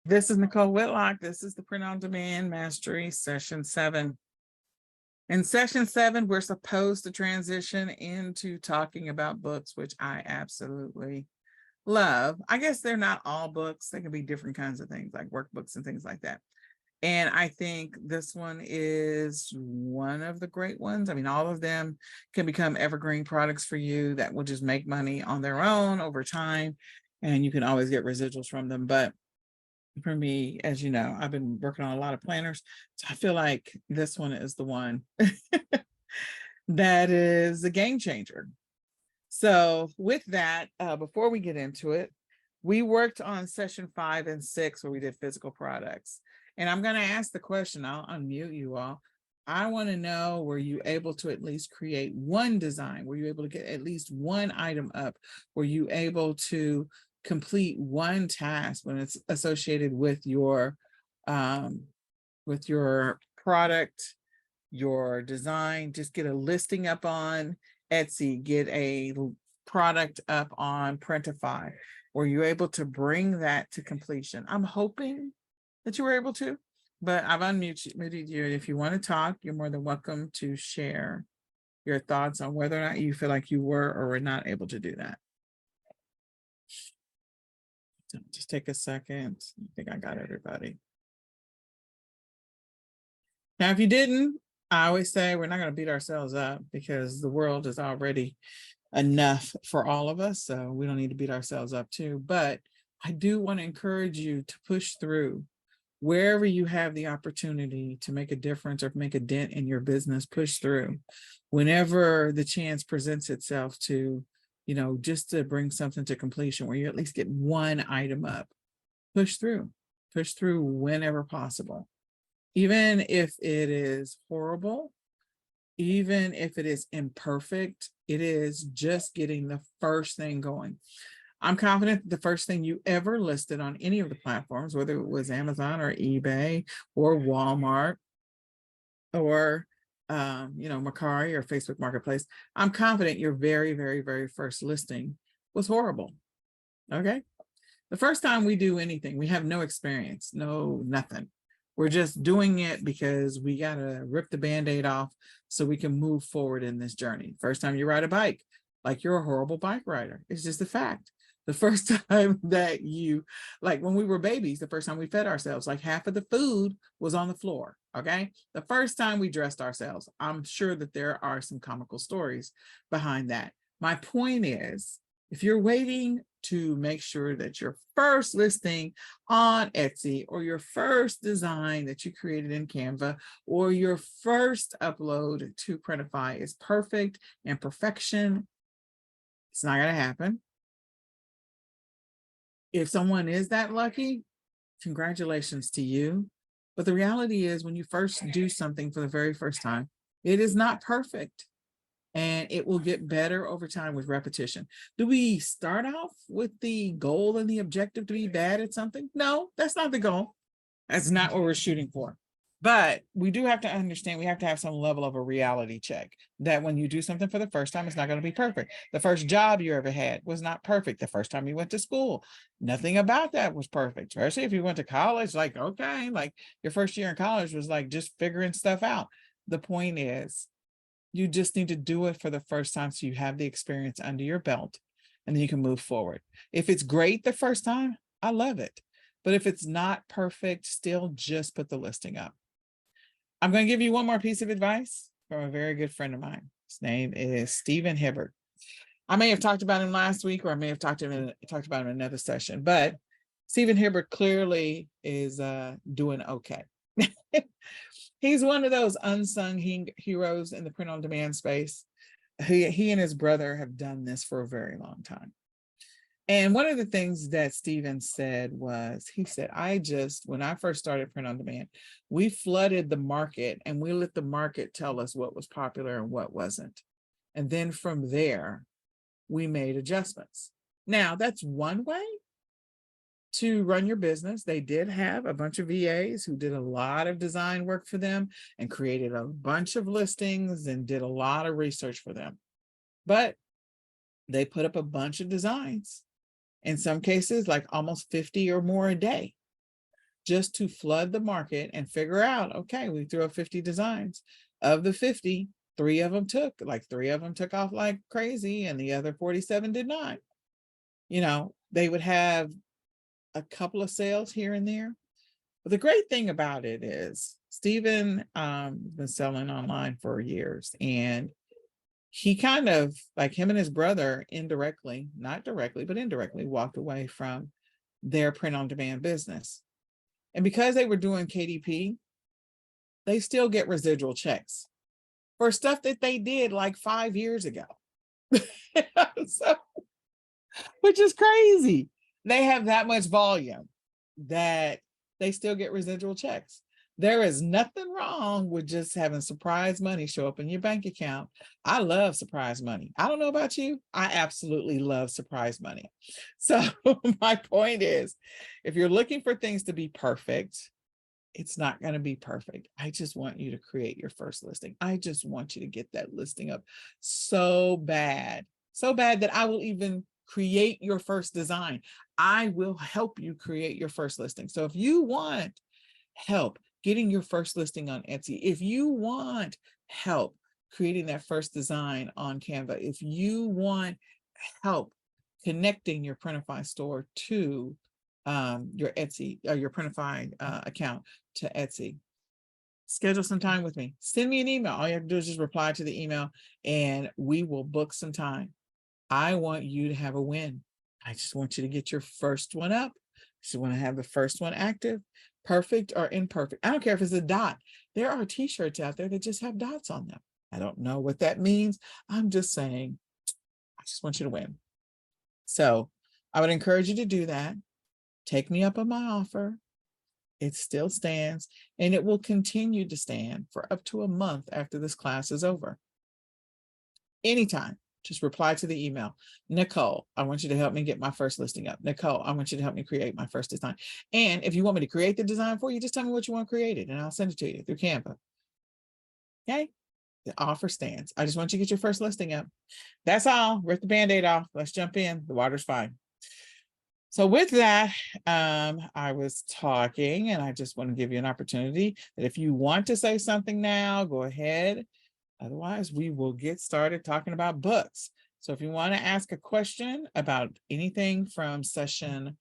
This is Nicole Whitlock. This is the Print on Demand Mastery Session 7. In Session 7, we're supposed to transition into talking about books, which I absolutely love. I guess they're not all books. They can be different kinds of things like workbooks and things like that. And I think this one is one of the great ones. I mean, all of them can become evergreen products for you that will just make money on their own over time. And you can always get residuals from them. But for me, as you know, I've been working on a lot of planners. So I feel like this one is the one that is a game changer. So with that, before we get into it, we worked on session 5 and 6 where we did physical products. And I'm going to ask the question, I'll unmute you all. I want to know, were you able to at least create one design? Were you able to get at least one item up? Were you able to complete one task when it's associated with your product, your design? Just get a listing up on Etsy, get a product up on Printify. Were you able to bring that to completion? I'm hoping that you were able to, but I've unmuted you. If you want to talk, you're more than welcome to share your thoughts on whether or not you feel like you were or were not able to do that. Just take a second. I think I got everybody. Now, if you didn't, I always say we're not going to beat ourselves up because the world is already enough for all of us. So we don't need to beat ourselves up too. But I do want to encourage you to push through wherever you have the opportunity to make a difference or make a dent in your business. Push through whenever the chance presents itself to, just to bring something to completion where you at least get one item up. Push through whenever possible. Even if it is horrible, even if it is imperfect, it is just getting the first thing going. I'm confident that the first thing you ever listed on any of the platforms, whether it was Amazon or eBay or Walmart or Mercari or Facebook Marketplace, I'm confident your very, very, very first listing was horrible. Okay. The first time we do anything, we have no experience, nothing. We're just doing it because we got to rip the Band-Aid off so we can move forward in this journey. First time you ride a bike, like you're a horrible bike rider. It's just a fact. The first time that like when we were babies, the first time we fed ourselves, like half of the food was on the floor. Okay. The first time we dressed ourselves, I'm sure that there are some comical stories behind that. My point is, if you're waiting to make sure that your first listing on Etsy or your first design that you created in Canva or your first upload to Printify is perfect and perfection, it's not going to happen. If someone is that lucky, congratulations to you. But the reality is when you first do something for the very first time, it is not perfect. And it will get better over time with repetition. Do we start off with the goal and the objective to be bad at something? No, that's not the goal. That's not what we're shooting for. But we do have to understand, we have to have some level of a reality check that when you do something for the first time, it's not going to be perfect. The first job you ever had was not perfect. The first time you went to school, nothing about that was perfect. Especially if you went to college, like your first year in college was like just figuring stuff out. The point is, you just need to do it for the first time so you have the experience under your belt and then you can move forward. If it's great the first time, I love it. But if it's not perfect, still just put the listing up. I'm going to give you one more piece of advice from a very good friend of mine. His name is Stephen Hibbert. I may have talked about him last week or I may have talked about him in another session, but Stephen Hibbert clearly is doing okay. He's one of those unsung heroes in the print on demand space. He and his brother have done this for a very long time. And one of the things that Stephen said was, he said, when I first started print on demand, we flooded the market and we let the market tell us what was popular and what wasn't. And then from there, we made adjustments. Now, that's one way to run your business. They did have a bunch of VAs who did a lot of design work for them and created a bunch of listings and did a lot of research for them. But they put up a bunch of designs, in some cases, like almost 50 or more a day. just to flood the market and figure out, okay, we threw up 50 designs. Of the 50, three of them took off like crazy, and the other 47 did not. You know, they would have a couple of sales here and there. But the great thing about it is Stephen been selling online for years, and he kind of, like, him and his brother indirectly, not directly, but indirectly, walked away from their print on demand business. And because they were doing KDP, they still get residual checks for stuff that they did like 5 years ago. So, which is crazy. They have that much volume that they still get residual checks. There is nothing wrong with just having surprise money show up in your bank account. I love surprise money. I don't know about you. I absolutely love surprise money. So my point is, if you're looking for things to be perfect, it's not going to be perfect. I just want you to create your first listing. I just want you to get that listing up so bad that I will even create your first design. I will help you create your first listing. So if you want help getting your first listing on Etsy, if you want help creating that first design on Canva, if you want help connecting your Printify store to your Etsy or your Printify account to Etsy, schedule some time with me. Send me an email. All you have to do is just reply to the email and we will book some time. I want you to have a win. I just want you to get your first one up. Just want to have the first one active, perfect or imperfect. I don't care if it's a dot. There are t-shirts out there that just have dots on them. I don't know what that means. I'm just saying, I just want you to win. So I would encourage you to do that. Take me up on my offer. It still stands, and it will continue to stand for up to a month after this class is over. Anytime, just reply to the email. Nicole, I want you to help me get my first listing up. Nicole, I want you to help me create my first design. And if you want me to create the design for you, just tell me what you want created and I'll send it to you through Canva. Okay, the offer stands. I just want you to get your first listing up. That's all. Rip the Band-Aid off. Let's jump in. The water's fine. So with that, I was talking, and I just want to give you an opportunity that if you want to say something now, go ahead. Otherwise, we will get started talking about books. So if you want to ask a question about anything from session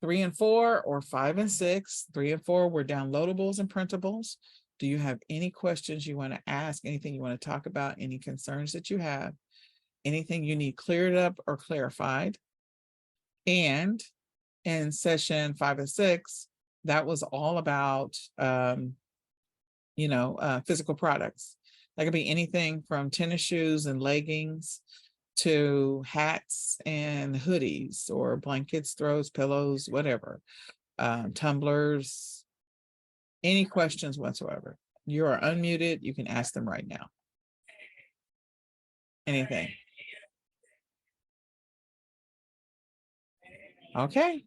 3 and 4 or 5 and 6, 3 and 4 were downloadables and printables. Do you have any questions you want to ask, anything you want to talk about, any concerns that you have, anything you need cleared up or clarified? And in session 5 and 6, that was all about, physical products. That could be anything from tennis shoes and leggings to hats and hoodies or blankets, throws, pillows, whatever, tumblers, any questions whatsoever. You are unmuted. You can ask them right now. Anything. Okay.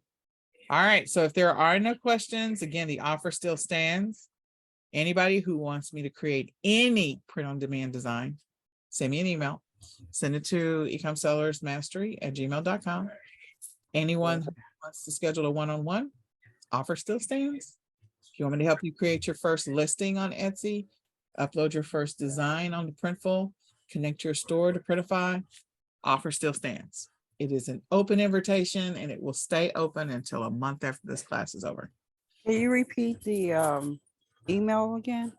All right. So if there are no questions, again, the offer still stands. Anybody who wants me to create any print-on-demand design, send me an email. Send it to ecomsellersmastery@gmail.com. Anyone who wants to schedule a one-on-one, offer still stands. If you want me to help you create your first listing on Etsy, upload your first design on the Printful, connect your store to Printify, offer still stands. It is an open invitation and it will stay open until a month after this class is over. Can you repeat the email again?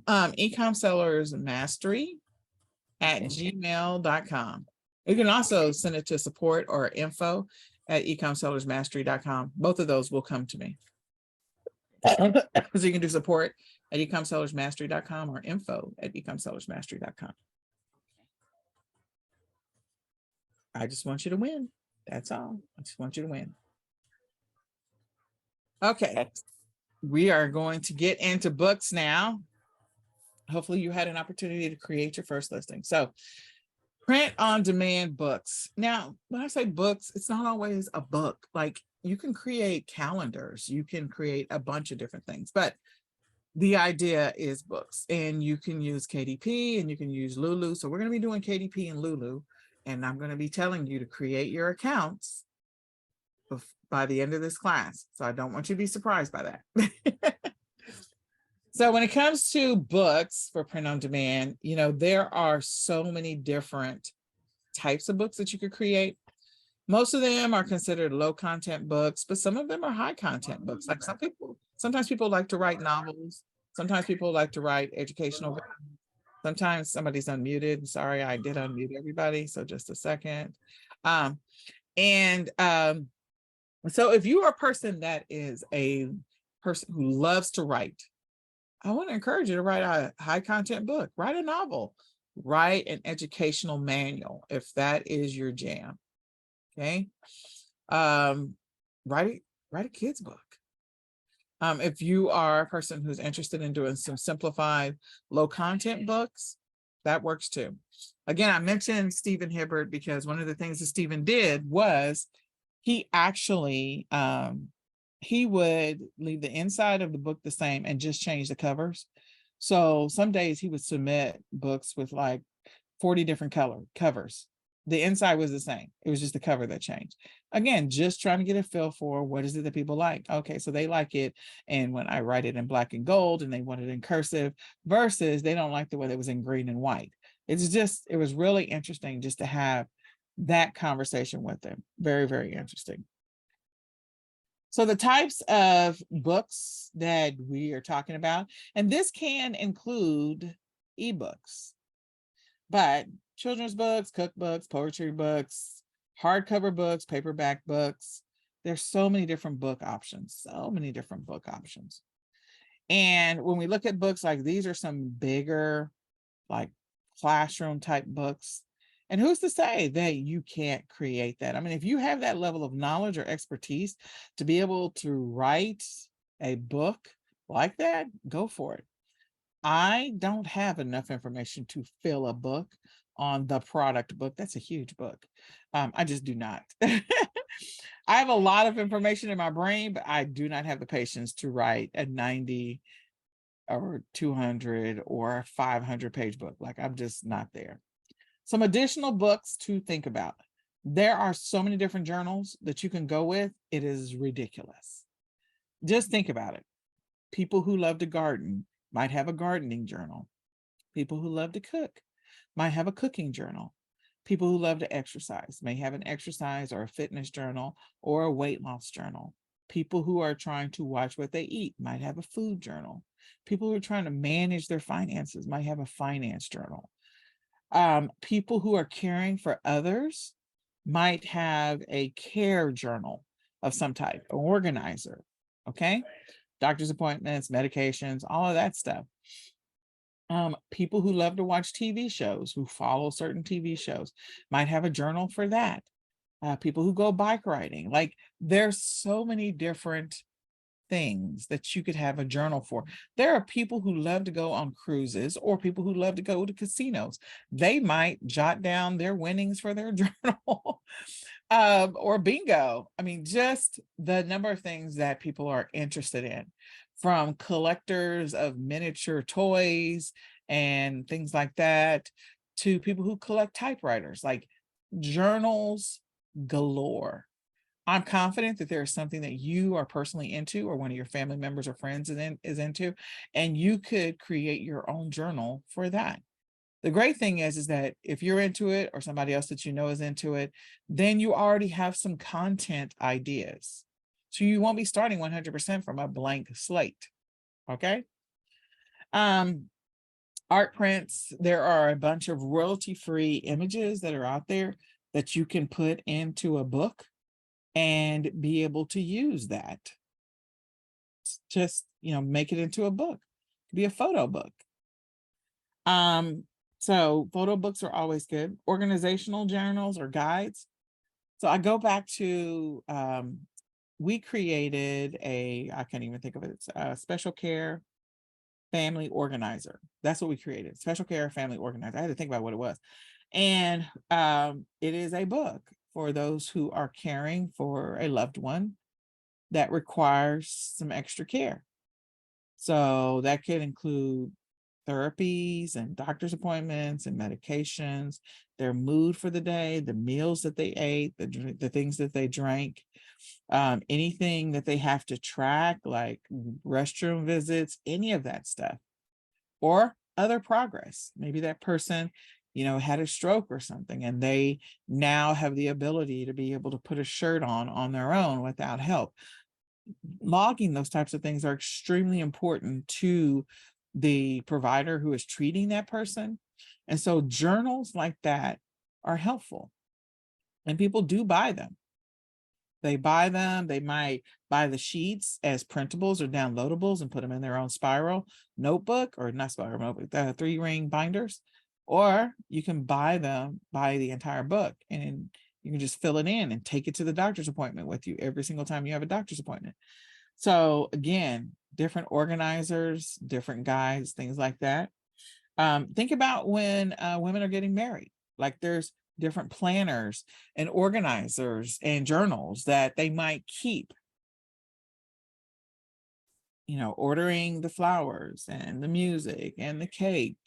ecomsellersmastery@gmail.com. You can also send it to support or info@ecomsellersmastery.com. Both of those will come to me. So you can do support@ecomsellersmastery.com or info@ecomsellersmastery.com. I just want you to win. That's all. I just want you to win. Okay. We are going to get into books now. Hopefully you had an opportunity to create your first listing. So print on demand books. Now, when I say books, it's not always a book. Like, you can create calendars, you can create a bunch of different things, but the idea is books, and you can use KDP and you can use Lulu. So we're going to be doing KDP and Lulu, and I'm going to be telling you to create your accounts by the end of this class. So I don't want you to be surprised by that. So when it comes to books for print on demand, there are so many different types of books that you could create. Most of them are considered low content books, but some of them are high content books. Like sometimes people like to write novels. Sometimes people like to write educational. Sometimes somebody's unmuted. Sorry, I did unmute everybody. So just a second. So if you are a person that is a person who loves to write, I want to encourage you to write a high content book, write a novel, write an educational manual, if that is your jam. Okay. Write a kid's book. If you are a person who's interested in doing some simplified low content books, that works too. Again, I mentioned Stephen Hibbert because one of the things that Stephen did was he actually, he would leave the inside of the book the same and just change the covers. So some days he would submit books with like 40 different covers. The inside was the same. It was just the cover that changed. Again, just trying to get a feel for what is it that people like. Okay, so they like it. And when I write it in black and gold and they want it in cursive versus they don't like the way it was in green and white. It was really interesting just to have that conversation with them. Very, very interesting. So the types of books that we are talking about, and this can include ebooks, but children's books, cookbooks, poetry books, hardcover books, paperback books. There's so many different book options, And when we look at books like these are some bigger, like classroom type books. And who's to say that you can't create that? I mean, if you have that level of knowledge or expertise to be able to write a book like that, go for it. I don't have enough information to fill a book on the product book. That's a huge book. I just do not. I have a lot of information in my brain, but I do not have the patience to write a 90 or 200 or 500 page book. Like I'm just not there. Some additional books to think about. There are so many different journals that you can go with. It is ridiculous. Just think about it. People who love to garden might have a gardening journal. People who love to cook might have a cooking journal. People who love to exercise may have an exercise or a fitness journal or a weight loss journal. People who are trying to watch what they eat might have a food journal. People who are trying to manage their finances might have a finance journal. People who are caring for others might have a care journal of some type, an organizer, okay? Doctor's appointments, medications, all of that stuff. People who love to watch TV shows, who follow certain TV shows, might have a journal for that. People who go bike riding, like there's so many different things that you could have a journal for. There are people who love to go on cruises or people who love to go to casinos. They might jot down their winnings for their journal or bingo. I mean, just the number of things that people are interested in, from collectors of miniature toys and things like that to people who collect typewriters, like journals galore. I'm confident that there's something that you are personally into or one of your family members or friends is into, and you could create your own journal for that. The great thing is that if you're into it or somebody else that you know is into it, then you already have some content ideas. So you won't be starting 100% from a blank slate, okay? Art prints, there are a bunch of royalty-free images that are out there that you can put into a book and be able to use that. Just, make it into a book. It could be a photo book. So photo books are always good. Organizational journals or guides. So I go back to, we created I can't even think of it. It's a special care family organizer. That's what we created. Special care family organizer. I had to think about what it was. And it is a book for those who are caring for a loved one that requires some extra care. So that could include therapies and doctor's appointments and medications, their mood for the day, the meals that they ate, the things that they drank, anything that they have to track, like restroom visits, any of that stuff, or other progress. Maybe that person, had a stroke or something, and they now have the ability to be able to put a shirt on their own without help. Logging those types of things are extremely important to the provider who is treating that person. And so journals like that are helpful, and people do buy them. They buy them. They might buy the sheets as printables or downloadables and put them in their own spiral notebook, or not spiral notebook, the 3-ring binders. Or you can buy the entire book, and you can just fill it in and take it to the doctor's appointment with you every single time you have a doctor's appointment. So again, different organizers, different guides, things like that. Think about when women are getting married. Like, there's different planners and organizers and journals that they might keep. Ordering the flowers and the music and the cake,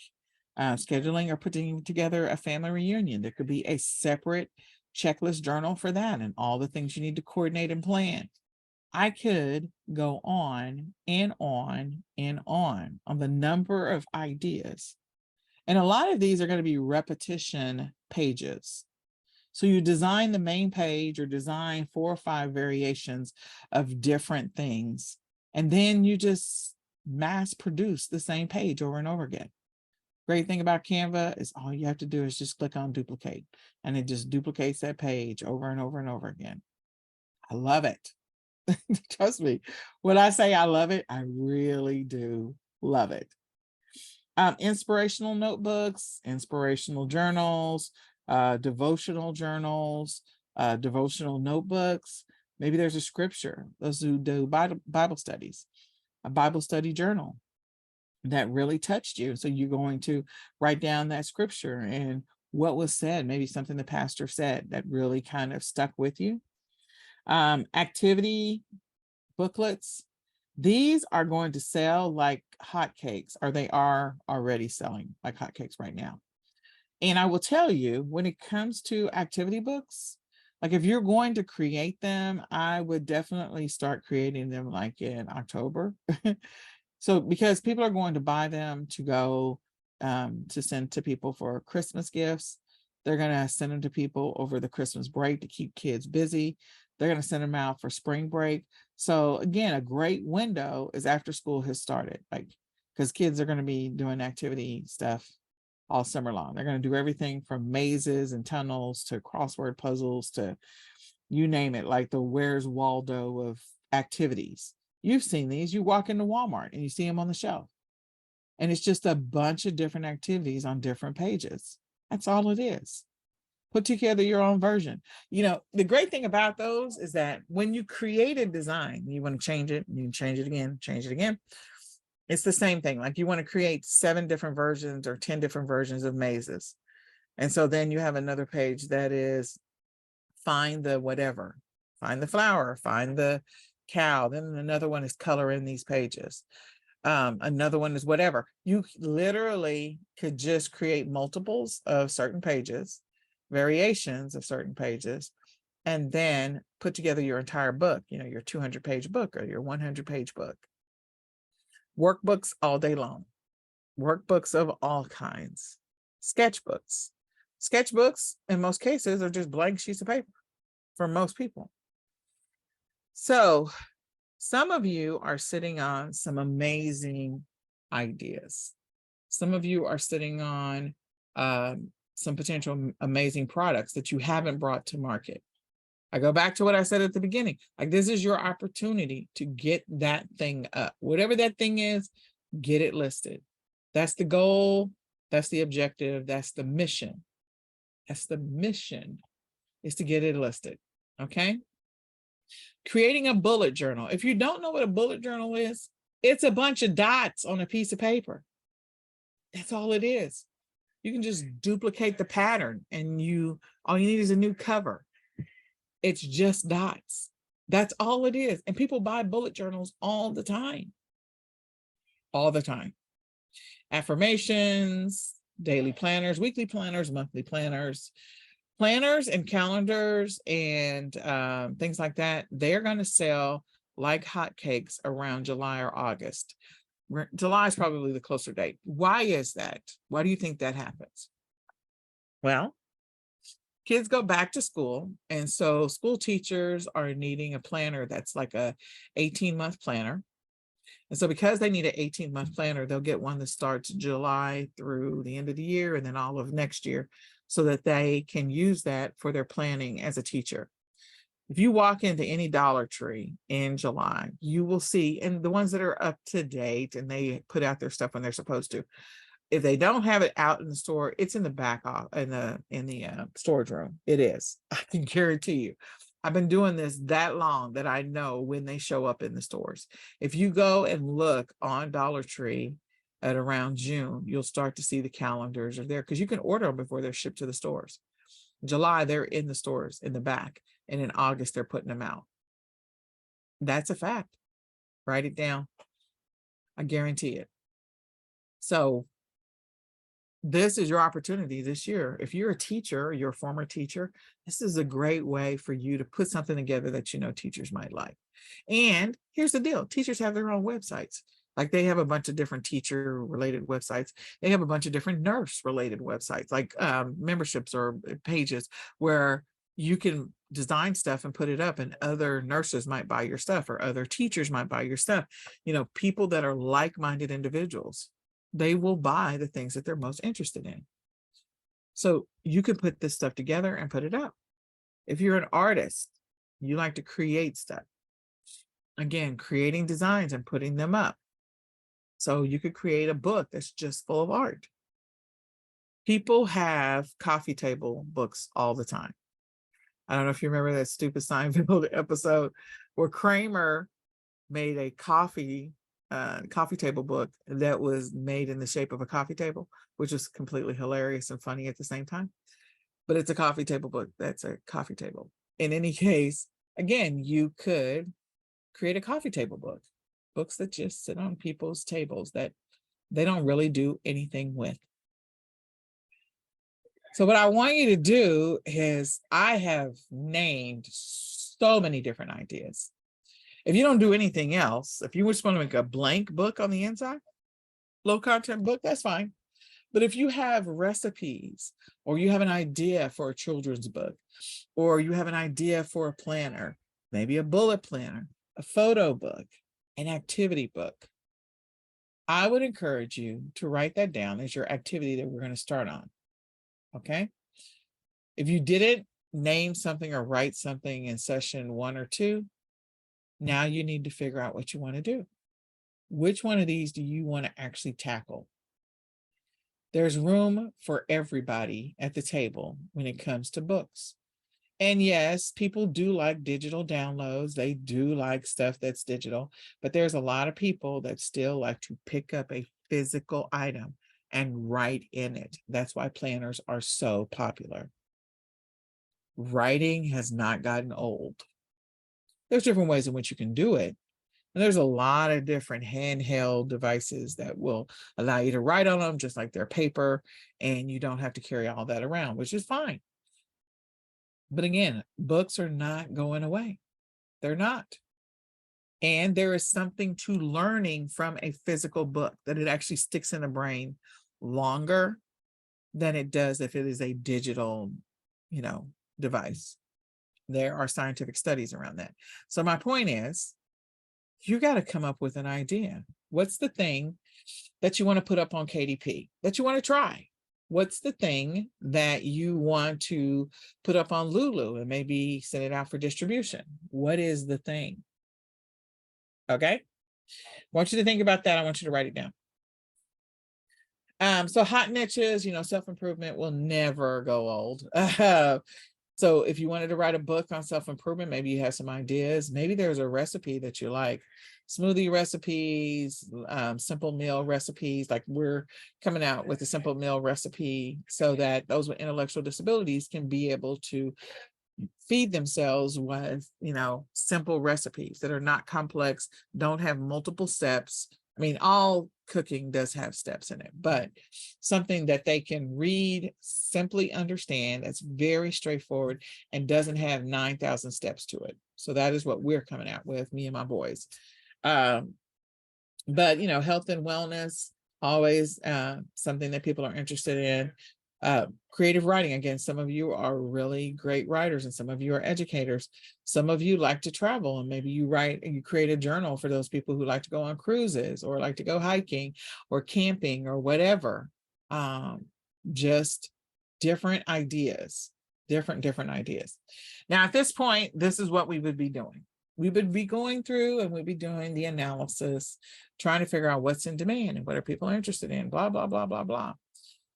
scheduling or putting together a family reunion. There could be a separate checklist journal for that and all the things you need to coordinate and plan. I could go on and on and on the number of ideas. And a lot of these are going to be repetition pages. So you design the main page or design 4 or 5 variations of different things, and then you just mass produce the same page over and over again. Great thing about Canva is all you have to do is just click on duplicate, and it just duplicates that page over and over and over again. I love it. Trust me, when I say I love it, I really do love it. Inspirational notebooks, inspirational journals, devotional journals, devotional notebooks. Maybe there's a scripture. Those who do Bible studies, a Bible study journal that really touched you. So you're going to write down that scripture and what was said, maybe something the pastor said that really kind of stuck with you. Activity booklets. These are going to sell like hotcakes, or they are already selling like hotcakes right now. And I will tell you, when it comes to activity books, like if you're going to create them, I would definitely start creating them like in October. So because people are going to buy them to go to send to people for Christmas gifts. They're going to send them to people over the Christmas break to keep kids busy. They're going to send them out for spring break. So again, a great window is after school has started, like, because kids are going to be doing activity stuff all summer long. They're going to do everything from mazes and tunnels to crossword puzzles to you name it, like the Where's Waldo of activities. You've seen these. You walk into Walmart and you see them on the shelf. And it's just a bunch of different activities on different pages. That's all it is. Put together your own version. The great thing about those is that when you create a design, you want to change it, you can change it again, change it again. It's the same thing. Like you want to create 7 different versions or 10 different versions of mazes. And so then you have another page that is find the whatever, find the flower, find the cow. Then another one is color in these pages. Another one is whatever. You literally could just create multiples of certain pages, variations of certain pages, and then put together your entire book, your 200-page book or your 100-page book. Workbooks all day long. Workbooks of all kinds. Sketchbooks. Sketchbooks, in most cases, are just blank sheets of paper for most people. So some of you are sitting on some amazing ideas. Some of you are sitting on some potential amazing products that you haven't brought to market. I go back to what I said at the beginning. Like, this is your opportunity to get that thing up. Whatever that thing is, get it listed. That's the goal. That's the objective. That's the mission. That's the mission, is to get it listed. Okay. Creating a bullet journal. If you don't know what a bullet journal is, it's a bunch of dots on a piece of paper. That's all it is. You can just duplicate the pattern and all you need is a new cover. It's just dots. That's all it is. And people buy bullet journals all the time. All the time. affirmations, daily planners, weekly planners, monthly planners, and calendars and things like that. They're going to sell like hotcakes around July or August. July is probably the closer date. Why is that? Why do you think that happens? Well, kids go back to school, and so school teachers are needing a planner that's like a 18-month planner. And so because they need an 18-month planner, they'll get one that starts July through the end of the year and then all of next year, so that they can use that for their planning as a teacher. If you walk into any Dollar Tree in July, you will see, and the ones that are up to date and they put out their stuff when they're supposed to, if they don't have it out in the store, it's in the back off in the storage room. It is. I can guarantee you. I've been doing this that long that I know when they show up in the stores. If you go and look on Dollar Tree at around June, you'll start to see the calendars are there because you can order them before they're shipped to the stores. In July, they're in the stores in the back, and in August, they're putting them out. That's a fact. Write it down. I guarantee it. So this is your opportunity this year. If you're a teacher, or you're a former teacher, this is a great way for you to put something together that you know teachers might like. And here's the deal. Teachers have their own websites. Like they have a bunch of different teacher related websites. They have a bunch of different nurse related websites, like memberships or pages where you can design stuff and put it up, and other nurses might buy your stuff, or other teachers might buy your stuff. You know, people that are like-minded individuals, they will buy the things that they're most interested in. So you can put this stuff together and put it up. If you're an artist, you like to create stuff. Again, creating designs and putting them up. So you could create a book that's just full of art. People have coffee table books all the time. I don't know if you remember that stupid Seinfeld episode where Kramer made a coffee table book that was made in the shape of a coffee table, which is completely hilarious and funny at the same time. But it's a coffee table book. That's a coffee table. In any case, again, you could create a coffee table book, books that just sit on people's tables that they don't really do anything with. So what I want you to do is, I have named so many different ideas. If you don't do anything else, if you just want to make a blank book on the inside, low content book, that's fine. But if you have recipes, or you have an idea for a children's book, or you have an idea for a planner, maybe a bullet planner, a photo book, an activity book, I would encourage you to write that down as your activity that we're going to start on. Okay. If you didn't name something or write something in session 1 or 2, now you need to figure out what you want to do. Which one of these do you want to actually tackle? There's room for everybody at the table when it comes to books. And yes, people do like digital downloads. They do like stuff that's digital, but there's a lot of people that still like to pick up a physical item and write in it. That's why planners are so popular. Writing has not gotten old. There's different ways in which you can do it. And there's a lot of different handheld devices that will allow you to write on them just like they're paper, and you don't have to carry all that around, which is fine. But again, books are not going away. They're not. And there is something to learning from a physical book, that it actually sticks in the brain longer than it does if it is a digital, device. There are scientific studies around that. So my point is, you got to come up with an idea. What's the thing that you want to put up on KDP that you want to try? What's the thing that you want to put up on Lulu and maybe send it out for distribution? What is the thing? Okay. I want you to think about that. I want you to write it down. So hot niches, self-improvement will never go old. So if you wanted to write a book on self-improvement, maybe you have some ideas. Maybe there's a recipe that you like. Smoothie recipes, simple meal recipes. Like we're coming out with a simple meal recipe so that those with intellectual disabilities can be able to feed themselves with, simple recipes that are not complex, don't have multiple steps. I mean, all cooking does have steps in it, but something that they can read, simply understand, that's very straightforward and doesn't have 9,000 steps to it. So that is what we're coming out with, me and my boys. But health and wellness, always something that people are interested in. Creative writing, again, some of you are really great writers and some of you are educators. Some of you like to travel and maybe you write and you create a journal for those people who like to go on cruises or like to go hiking or camping or whatever. Just different ideas, different ideas. Now, at this point, this is what we would be doing. We would be going through and we'd be doing the analysis, trying to figure out what's in demand and what are people interested in, blah, blah, blah, blah, blah.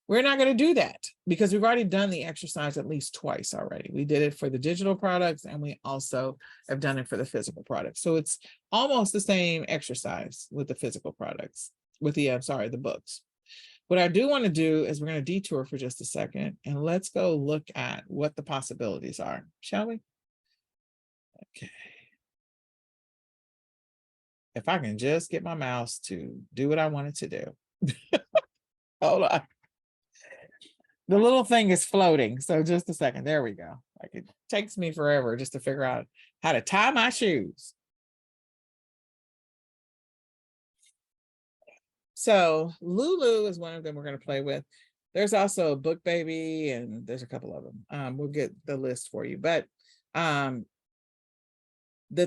We're not going to do that because we've already done the exercise at least twice already. We did it for the digital products and we also have done it for the physical products. So it's almost the same exercise with the physical products, with the, the books. What I do want to do is we're going to detour for just a second and let's go look at what the possibilities are, shall we? Okay. If I can just get my mouse to do what I want it to do. Hold on. The little thing is floating. So just a second. There we go. Like it takes me forever just to figure out how to tie my shoes. So Lulu is one of them we're going to play with. There's also a Book Baby and there's a couple of them. We'll get the list for you. But the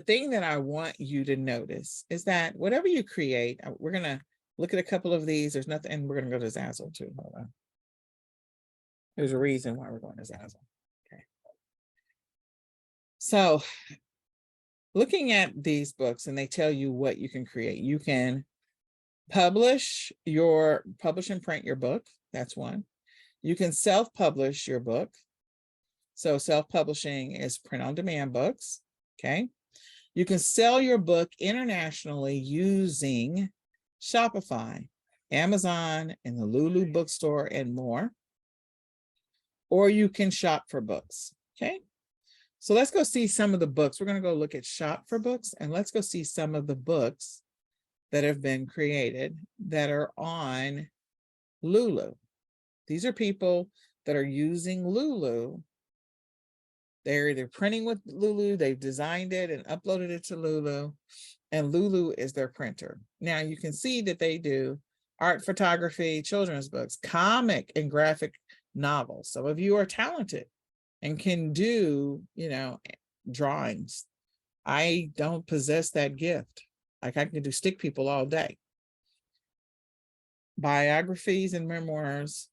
thing that I want you to notice is that whatever you create, we're going to look at a couple of these. There's nothing, and we're going to go to Zazzle too. Hold on. There's a reason why we're going to Zazzle. Okay. So looking at these books and they tell you what you can create. You can publish and print your book. That's one. You can self-publish your book. So self-publishing is print on demand books. Okay. You can sell your book internationally using Shopify, Amazon, and the Lulu bookstore and more. Or you can shop for books. Okay. So let's go see some of the books. We're going to go look at shop for books and let's go see some of the books that have been created that are on Lulu. These are people that are using Lulu. They're either printing with Lulu, they've designed it and uploaded it to Lulu, and Lulu is their printer. Now you can see that they do art, photography, children's books, comic and graphic novels. Some of you are talented and can do, drawings. I don't possess that gift. Like I can do stick people all day. Biographies and memoirs,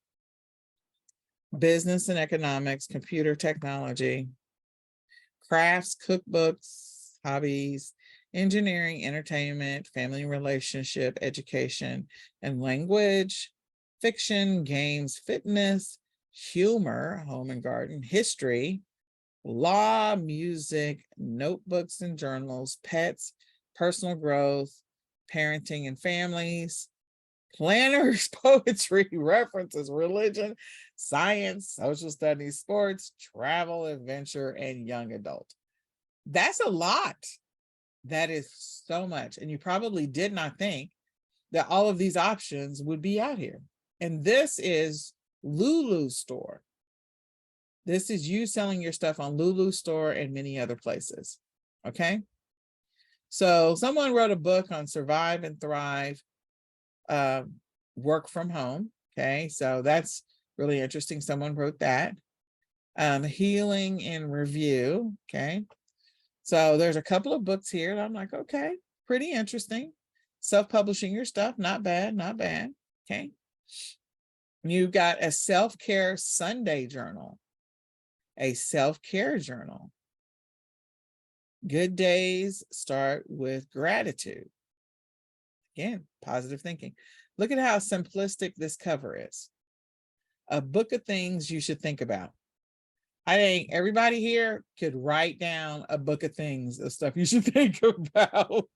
business and economics, computer technology, crafts, cookbooks, hobbies, engineering, entertainment, family relationship, education, and language, fiction, games, fitness, humor, home and garden, history, law, music, notebooks and journals, pets, personal growth, parenting and families, planners, poetry, references, religion, science, social studies, sports, travel, adventure, and young adult. That's a lot. That is so much. And you probably did not think that all of these options would be out here. And this is Lulu Store. This is you selling your stuff on Lulu Store and many other places. Okay. So someone wrote a book on survive and thrive, work from home. Okay. So that's really interesting. Someone wrote that. Healing and review. Okay. So there's a couple of books here that I'm like, okay, pretty interesting. Self-publishing your stuff. Not bad. Not bad. Okay. You got a self-care Sunday journal, a self-care journal. Good days start with gratitude. Again, positive thinking. Look at how simplistic this cover is. A book of things you should think about. I think everybody here could write down a book of things, of stuff you should think about.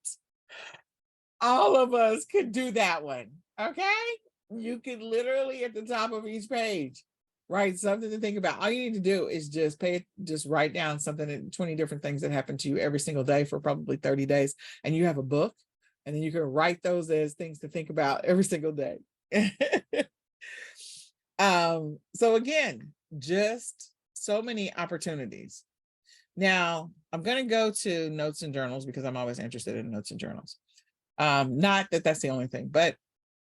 All of us could do that one, okay? You could literally at the top of each page write something to think about. All you need to do is just write down something, 20 different things that happen to you every single day for probably 30 days, and you have a book And then you can write those as things to think about every single day. So again, just so many opportunities. Now, I'm going to go to notes and journals because I'm always interested in notes and journals. Not that that's the only thing, but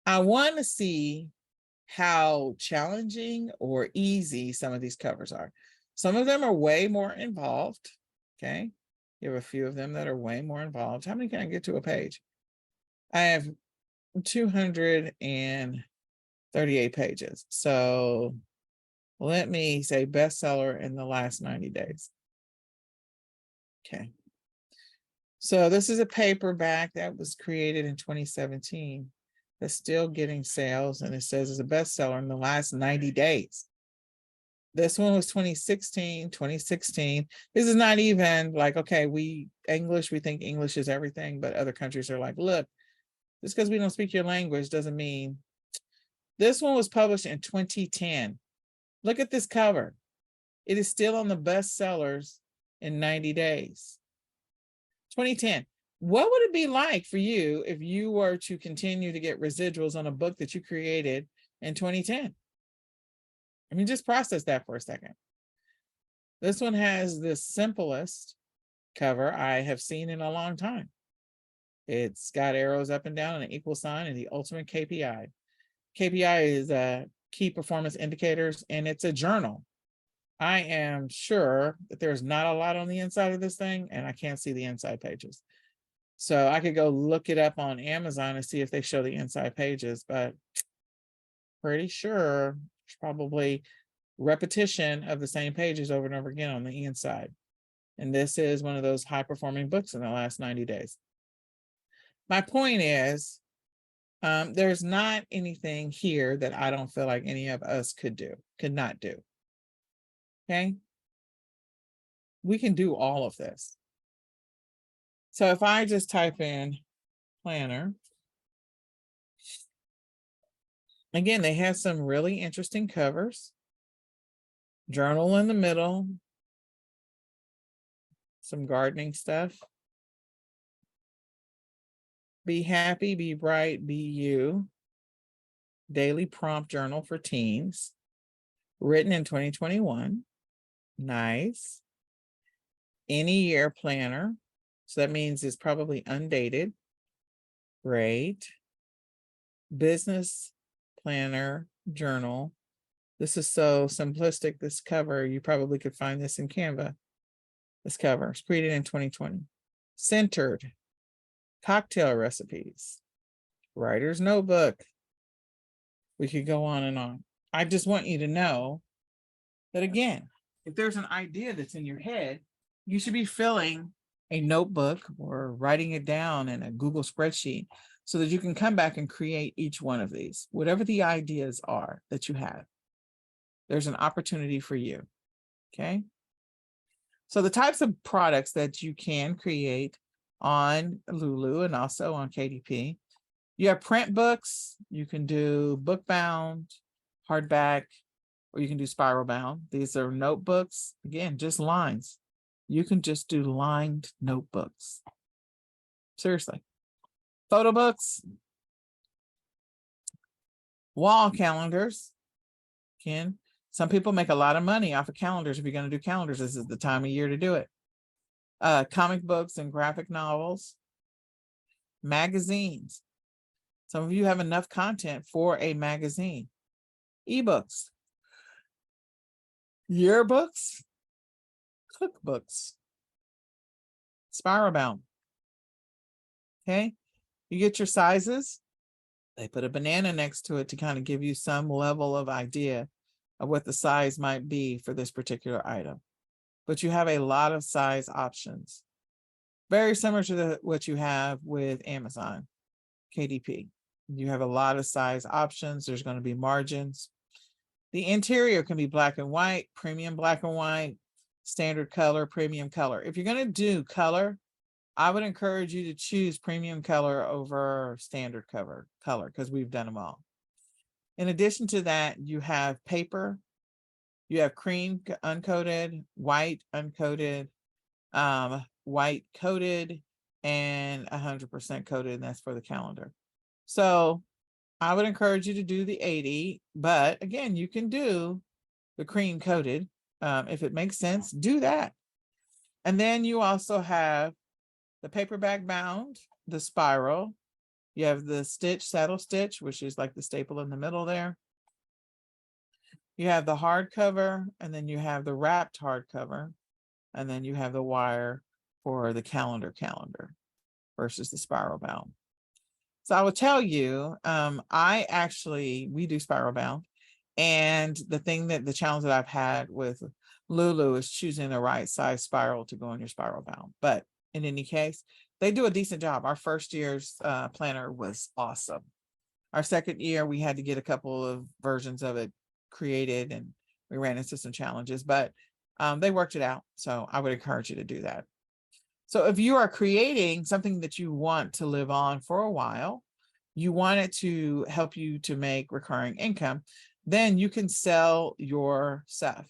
I want to see how challenging or easy some of these covers are. Some of them are way more involved. Okay. You have a few of them that are way more involved. How many can I get to a page? I have 238 pages. So let me say bestseller in the last 90 days. Okay. So this is a paperback that was created in 2017. That's still getting sales, and it says it's a bestseller in the last 90 days. This one was 2016. This is not even like, okay, we think English is everything, but other countries are like, look, just because we don't speak your language doesn't mean. This one was published in 2010. Look at this cover. It is still on the bestsellers in 90 days. 2010. What would it be like for you if you were to continue to get residuals on a book that you created in 2010? I mean, just process that for a second. This one has the simplest cover I have seen in a long time. It's got arrows up and down and an equal sign and the ultimate KPI. KPI is key performance indicators, and it's a journal. I am sure that there's not a lot on the inside of this thing, and I can't see the inside pages. So I could go look it up on Amazon and see if they show the inside pages, but pretty sure there's probably repetition of the same pages over and over again on the inside. And this is one of those high performing books in the last 90 days. My point is, there's not anything here that I don't feel like any of us could not do. Okay. We can do all of this. So if I just type in planner, again, they have some really interesting covers. Journal in the middle, some gardening stuff. Be happy, be bright, be you. Daily prompt journal for teens. Written in 2021. Nice. Any year planner. So that means it's probably undated. Great. Business planner journal. This is so simplistic, this cover. You probably could find this in Canva. This cover is created in 2020. Centered. Cocktail recipes. Writer's notebook. We could go on and on. I just want you to know that, again, if there's an idea that's in your head, you should be filling a notebook or writing it down in a Google spreadsheet so that you can come back and create each one of these, whatever the ideas are that you have. There's an opportunity for you. Okay. So the types of products that you can create on Lulu and also on KDP. You have print books. You can do book bound, hardback, or you can do spiral bound. These are notebooks. Again, just lines. You can just do lined notebooks. Seriously. Photo books. Wall calendars. Again, some people make a lot of money off of calendars. If you're going to do calendars, this is the time of year to do it. Comic books and graphic novels. Magazines. Some of you have enough content for a magazine. Ebooks. Yearbooks. Cookbooks. Spiral bound. Okay. You get your sizes. They put a banana next to it to kind of give you some level of idea of what the size might be for this particular item. But you have a lot of size options. Very similar to what you have with Amazon, KDP. You have a lot of size options. There's going to be margins. The interior can be black and white, premium black and white, standard color, premium color. If you're going to do color, I would encourage you to choose premium color over standard color because we've done them all. In addition to that, you have paper, you have cream uncoated, white uncoated, white coated, and 100% coated, and that's for the calendar. So I would encourage you to do the 80, but again, you can do the cream coated. If it makes sense, do that. And then you also have the paperback bound, the spiral. You have the stitch, saddle stitch, which is like the staple in the middle there. You have the hardcover, and then you have the wrapped hardcover, and then you have the wire for the calendar versus the spiral bound. So I will tell you, we do spiral bound. And the challenge that I've had with Lulu is choosing the right size spiral to go in your spiral bound. But in any case, they do a decent job. Our first year's planner was awesome. Our second year, we had to get a couple of versions of it created, and we ran into some challenges, but they worked it out. So I would encourage you to do that. So if you are creating something that you want to live on for a while, you want it to help you to make recurring income, then you can sell your stuff.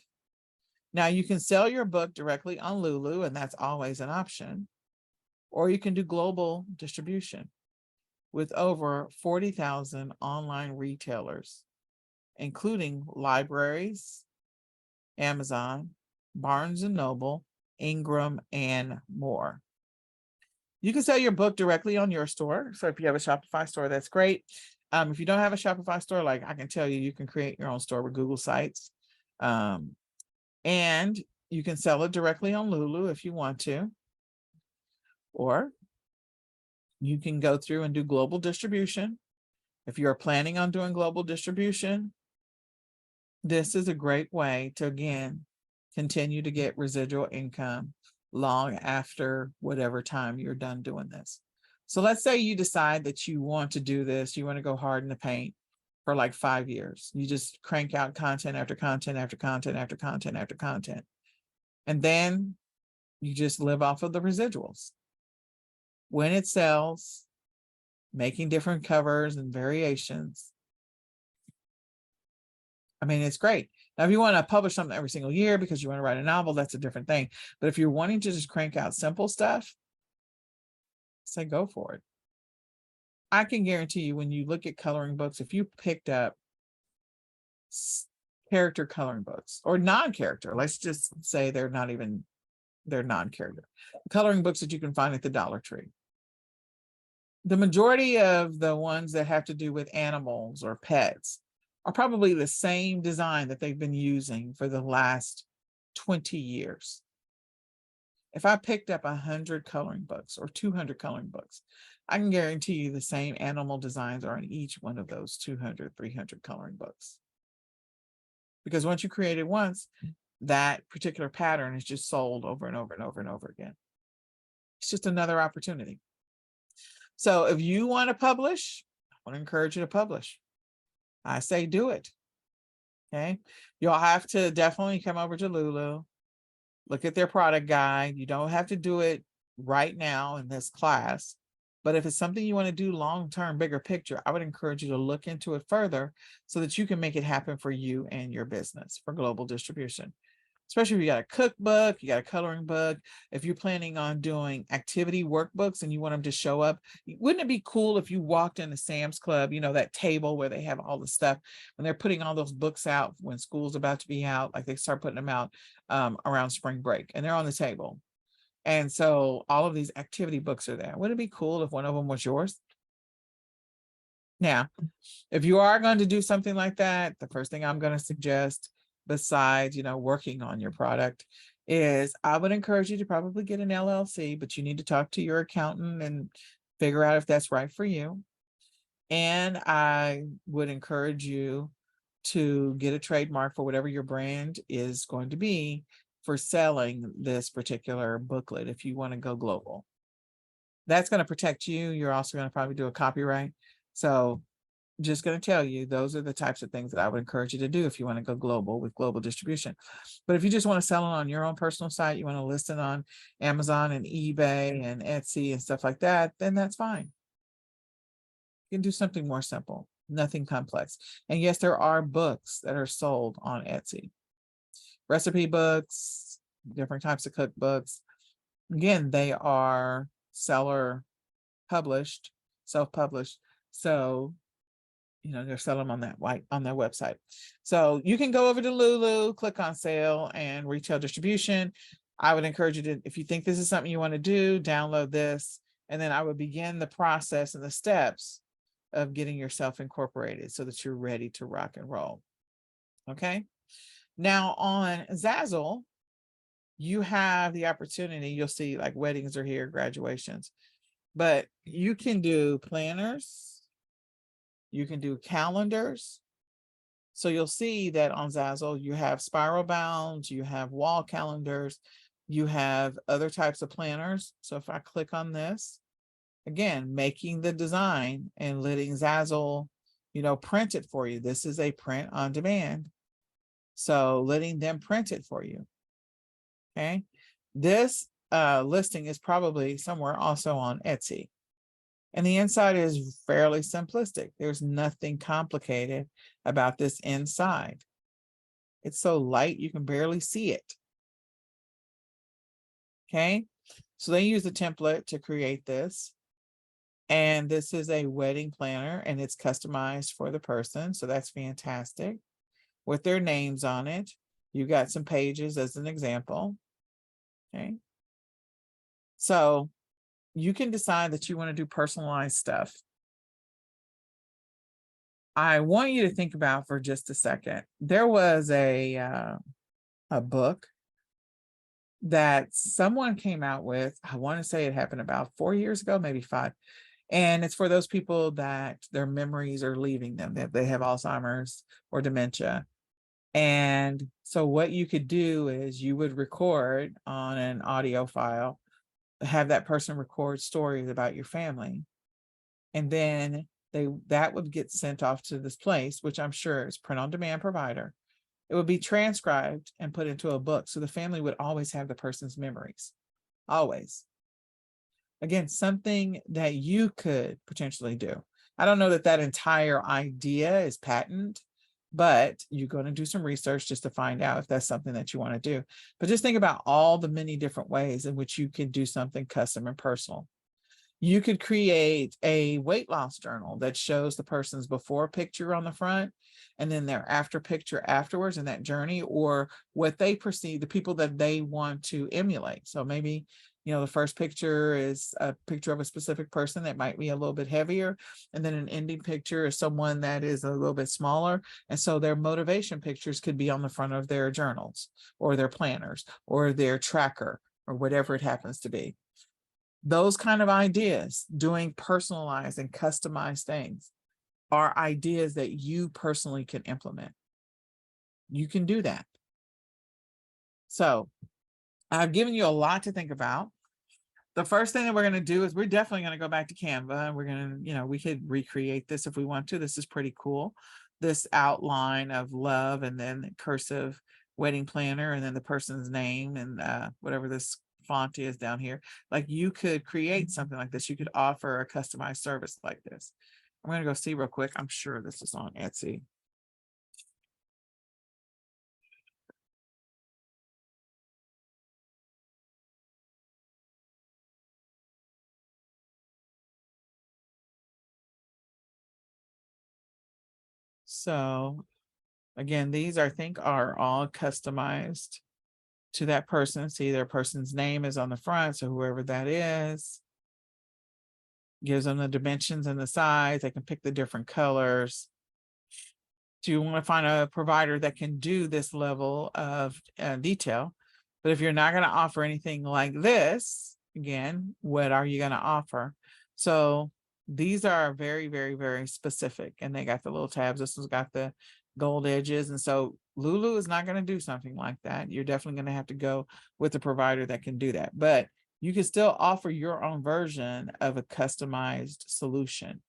Now you can sell your book directly on Lulu, and that's always an option, or you can do global distribution with over 40,000 online retailers, including libraries, Amazon, Barnes and Noble, Ingram, and more. You can sell your book directly on your store. So if you have a Shopify store, that's great. If you don't have a Shopify store, like I can tell you, you can create your own store with Google Sites. And you can sell it directly on Lulu if you want to. Or you can go through and do global distribution. If you're planning on doing global distribution, this is a great way to, again, continue to get residual income long after whatever time you're done doing this. So let's say you decide that you want to do this, you want to go hard in the paint for like 5 years. You just crank out content after content after content after content after content. And then you just live off of the residuals. When it sells, making different covers and variations. I mean, it's great. Now, if you want to publish something every single year because you want to write a novel, that's a different thing. But if you're wanting to just crank out simple stuff, say go for it. I can guarantee you, when you look at coloring books, if you picked up character coloring books or non-character, let's just say they're non-character coloring books that you can find at the Dollar Tree. The majority of the ones that have to do with animals or pets are probably the same design that they've been using for the last 20 years. If I picked up 100 coloring books or 200 coloring books, I can guarantee you the same animal designs are in each one of those 200, 300 coloring books. Because once you create it once, that particular pattern is just sold over and over and over and over again. It's just another opportunity. So if you want to publish, I want to encourage you to publish. I say do it. Okay. You'll have to definitely come over to Lulu, look at their product guide. You don't have to do it right now in this class, but if it's something you want to do long-term, bigger picture, I would encourage you to look into it further so that you can make it happen for you and your business for global distribution. Especially if you got a cookbook, you got a coloring book. If you're planning on doing activity workbooks and you want them to show up, wouldn't it be cool if you walked into Sam's Club, you know, that table where they have all the stuff when they're putting all those books out when school's about to be out, like they start putting them out around spring break, and they're on the table. And so all of these activity books are there. Wouldn't it be cool if one of them was yours? Now, if you are going to do something like that, the first thing I'm going to suggest, besides, working on your product, is I would encourage you to probably get an LLC, but you need to talk to your accountant and figure out if that's right for you. And I would encourage you to get a trademark for whatever your brand is going to be for selling this particular booklet if you want to go global. That's going to protect you. You're also going to probably do a copyright. So just going to tell you, those are the types of things that I would encourage you to do if you want to go global with global distribution. But if you just want to sell it on your own personal site, you want to list it on Amazon and eBay and Etsy and stuff like that, then that's fine. You can do something more simple, nothing complex. And yes, there are books that are sold on Etsy. Recipe books, different types of cookbooks. Again, they are seller published, self-published. So, they're selling them on their website. So you can go over to Lulu, click on sale and retail distribution. I would encourage you to, if you think this is something you want to do, download this. And then I would begin the process and the steps of getting yourself incorporated so that you're ready to rock and roll. Okay. Now on Zazzle, you have the opportunity, you'll see like weddings are here, graduations, but you can do planners. You can do calendars. So you'll see that on Zazzle, you have spiral bounds, you have wall calendars, you have other types of planners. So if I click on this, again, making the design and letting Zazzle, print it for you. This is a print on demand. So letting them print it for you. Okay. This listing is probably somewhere also on Etsy. And the inside is fairly simplistic. There's nothing complicated about this inside. It's so light, you can barely see it. Okay, so they use a template to create this. And this is a wedding planner and it's customized for the person. So that's fantastic. With their names on it. You got some pages as an example. Okay. So you can decide that you want to do personalized stuff. I want you to think about for just a second. There was a book that someone came out with. I want to say it happened about 4 years ago, maybe 5. And it's for those people that their memories are leaving them, that they have Alzheimer's or dementia. And so what you could do is you would record on an audio file, have that person record stories about your family. And then that would get sent off to this place, which I'm sure is print on demand provider. It would be transcribed and put into a book. So the family would always have the person's memories, always. Again, something that you could potentially do. I don't know that that entire idea is patent, but you're going to do some research just to find out if that's something that you want to do. But just think about all the many different ways in which you can do something custom and personal. You could create a weight loss journal that shows the person's before picture on the front and then their after picture afterwards in that journey, or what they perceive, the people that they want to emulate. So maybe, the first picture is a picture of a specific person that might be a little bit heavier. And then an ending picture is someone that is a little bit smaller. And so their motivation pictures could be on the front of their journals or their planners or their tracker or whatever it happens to be. Those kind of ideas, doing personalized and customized things, are ideas that you personally can implement. You can do that. So I've given you a lot to think about. The first thing that we're going to do is we're definitely going to go back to Canva. We're going to, we could recreate this if we want to. This is pretty cool. This outline of love and then cursive wedding planner and then the person's name and whatever this font is down here. Like you could create something like this. You could offer a customized service like this. I'm going to go see real quick. I'm sure this is on Etsy. So again, these I think are all customized to that person. See, their person's name is on the front. So whoever that is, gives them the dimensions and the size. They can pick the different colors. Do you want to find a provider that can do this level of detail? But if you're not going to offer anything like this, again, what are you going to offer? So these are very, very, very specific, and they got the little tabs. This one's got the gold edges. And so Lulu is not going to do something like that. You're definitely going to have to go with a provider that can do that. But you can still offer your own version of a customized solution.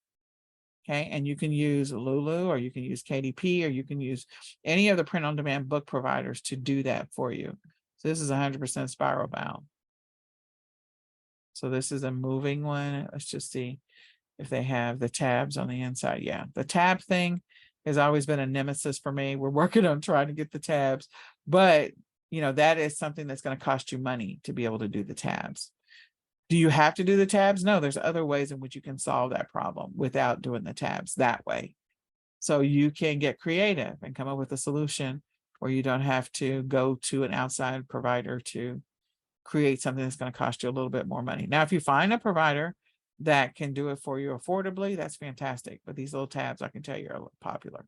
Okay, and you can use Lulu, or you can use KDP, or you can use any of the print on demand book providers to do that for you. So this is 100% spiral bound. So this is a moving one. Let's just see if they have the tabs on the inside. Yeah, the tab thing has always been a nemesis for me. We're working on trying to get the tabs, but that is something that's going to cost you money to be able to do the tabs. Do you have to do the tabs? No, there's other ways in which you can solve that problem without doing the tabs that way. So you can get creative and come up with a solution where you don't have to go to an outside provider to create something that's going to cost you a little bit more money. Now, if you find a provider that can do it for you affordably, that's fantastic. But these little tabs, I can tell you, are popular.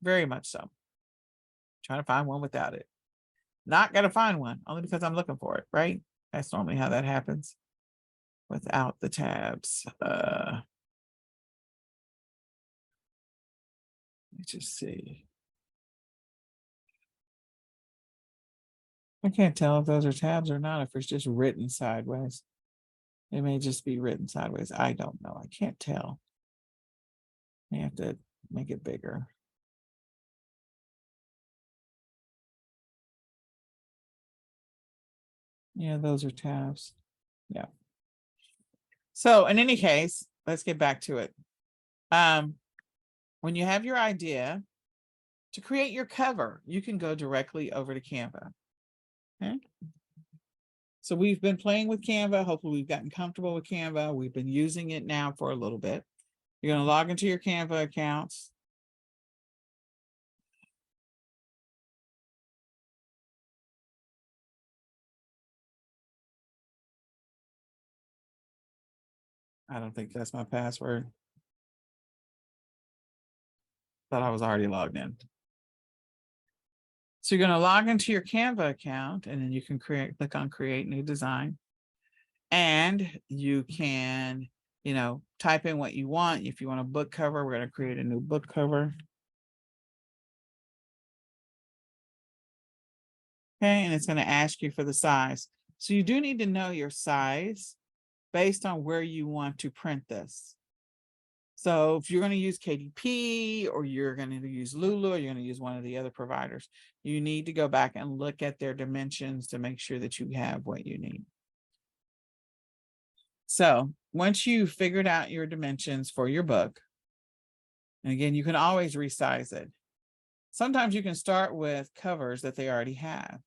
Very much so. Trying to find one without it. Not going to find one, only because I'm looking for it, right? That's normally how that happens without the tabs. Let me just see. I can't tell if those are tabs or not, if it's just written sideways. It may just be written sideways. I don't know. I can't tell. I have to make it bigger. Yeah, those are tabs. Yeah. So in any case, let's get back to it. When you have your idea to create your cover, you can go directly over to Canva. Okay. So we've been playing with Canva. Hopefully we've gotten comfortable with Canva. We've been using it now for a little bit. You're going to log into your Canva accounts. I don't think that's my password. Thought I was already logged in. So you're going to log into your Canva account, and then you can click on create new design. And you can, type in what you want. If you want a book cover, we're going to create a new book cover. Okay, and it's going to ask you for the size. So you do need to know your size based on where you want to print this. So if you're going to use KDP or you're going to use Lulu or you're going to use one of the other providers, you need to go back and look at their dimensions to make sure that you have what you need. So once you've figured out your dimensions for your book, and again, you can always resize it. Sometimes you can start with covers that they already have.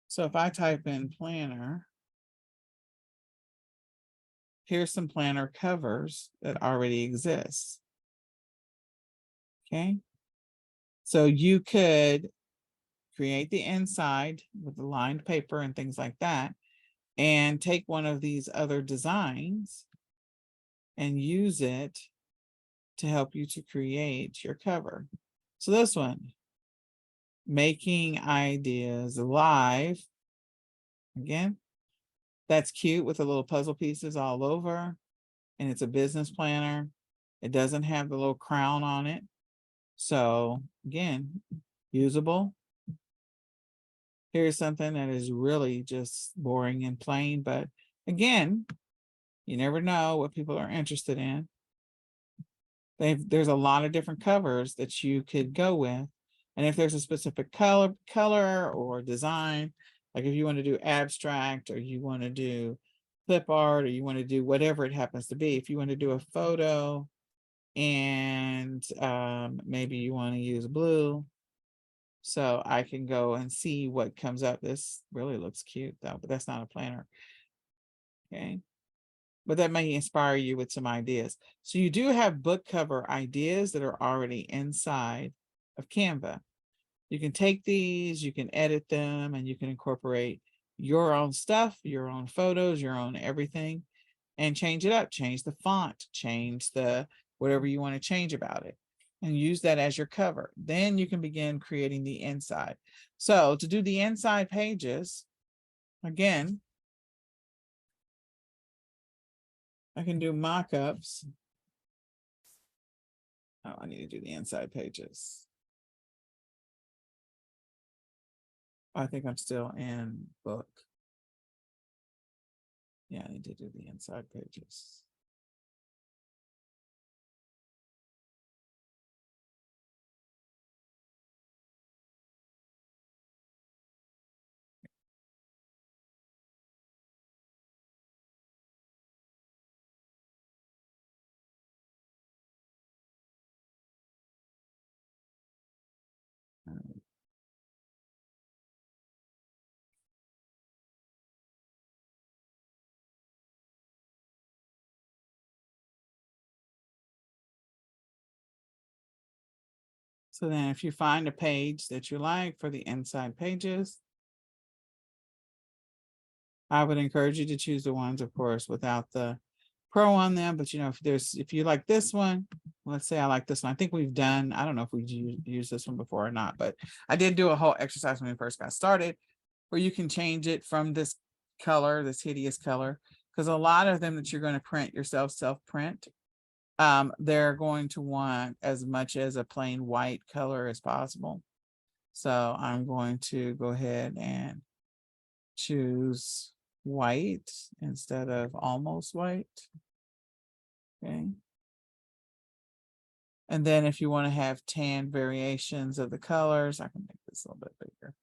So if I type in planner, here's some planner covers that already exist. Okay. So you could create the inside with the lined paper and things like that, and take one of these other designs and use it to help you to create your cover. So this one, making ideas live. Again, that's cute with the little puzzle pieces all over. And it's a business planner. It doesn't have the little crown on it. So again, usable. Here's something that is really just boring and plain, but again, you never know what people are interested in. There's a lot of different covers that you could go with. And if there's a specific color or design, like if you want to do abstract or you want to do clip art or you want to do whatever it happens to be, if you want to do a photo and maybe you want to use blue. So I can go and see what comes up. This really looks cute though, but that's not a planner. Okay. But that may inspire you with some ideas. So you do have book cover ideas that are already inside of Canva. You can take these, you can edit them, and you can incorporate your own stuff, your own photos, your own everything, and change it up, change the font, change the whatever you want to change about it, and use that as your cover. Then you can begin creating the inside. So to do the inside pages, again, I can do mock-ups. Oh, I need to do the inside pages. I think I'm still in book. Yeah, I need to do the inside pages. So then if you find a page that you like for the inside pages, I would encourage you to choose the ones, of course, without the pro on them. But if you like this one, let's say I like this one. I think we've done, I don't know if we've used this one before or not, but I did do a whole exercise when we first got started where you can change it from this color, this hideous color, because a lot of them that you're going to print yourself, self-print, they're going to want as much as a plain white color as possible. So I'm going to go ahead and choose white instead of almost white. Okay. And then if you want to have tan variations of the colors, I can make this a little bit bigger.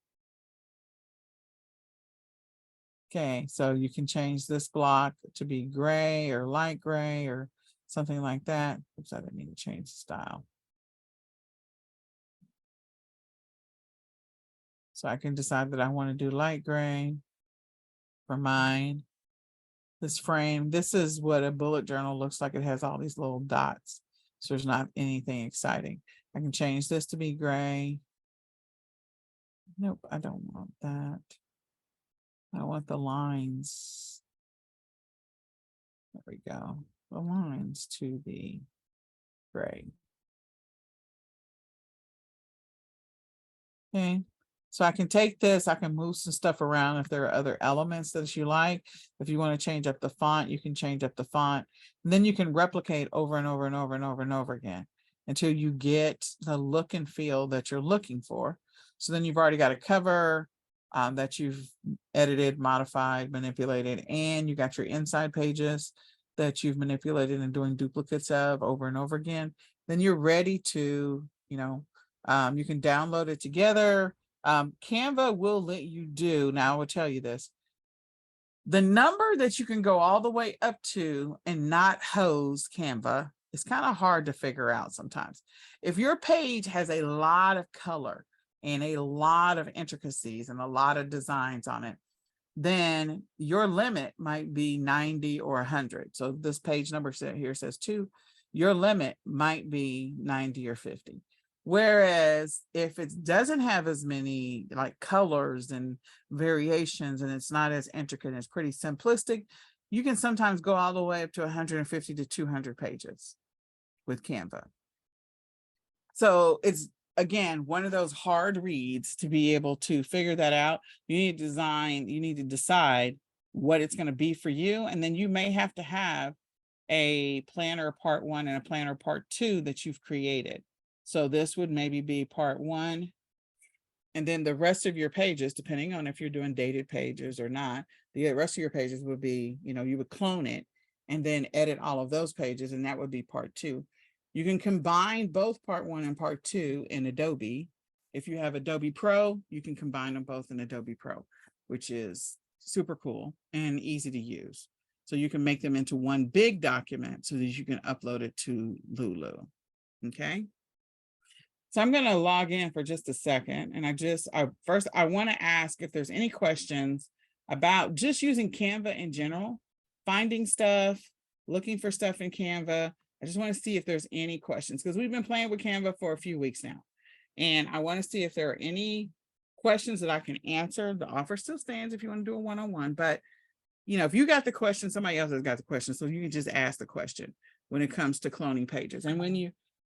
Okay, so you can change this block to be gray or light gray or something like that. Oops, I didn't mean to change the style. So I can decide that I want to do light gray for mine. This frame, this is what a bullet journal looks like. It has all these little dots. So there's not anything exciting. I can change this to be gray. Nope, I don't want that. I want the lines. There we go. The lines to be gray. Okay, so I can take this, I can move some stuff around if there are other elements that you like. If you want to change up the font, you can change up the font. And then you can replicate over and over and over and over and over again until you get the look and feel that you're looking for. So then you've already got a cover that you've edited, modified, manipulated, and you got your inside pages that you've manipulated and doing duplicates of over and over again. Then you're ready to, you can download it together. Canva will let you do, now I will tell you this, the number that you can go all the way up to and not hose Canva is kind of hard to figure out sometimes. If your page has a lot of color and a lot of intricacies and a lot of designs on it, then your limit might be 90 or 100. So this page number here says 2. Your limit might be 90 or 50. Whereas if it doesn't have as many like colors and variations and it's not as intricate and it's pretty simplistic, you can sometimes go all the way up to 150 to 200 pages with Canva. So it's, again, one of those hard reads to be able to figure that out. You need to decide what it's going to be for you. And then you may have to have a planner part 1 and a planner part 2 that you've created. So this would maybe be part 1. And then the rest of your pages, depending on if you're doing dated pages or not, the rest of your pages would be, you would clone it and then edit all of those pages. And that would be part 2. You can combine both part 1 and part 2 in Adobe. If you have Adobe Pro, you can combine them both in Adobe Pro, which is super cool and easy to use. So you can make them into one big document so that you can upload it to Lulu. Okay. So I'm going to log in for just a second. And I want to ask if there's any questions about just using Canva in general, finding stuff, looking for stuff in Canva. I just want to see if there's any questions because we've been playing with Canva for a few weeks now. And I want to see if there are any questions that I can answer. The offer still stands if you want to do a one-on-one, but if you got the question, somebody else has got the question. So you can just ask the question when it comes to cloning pages. And when you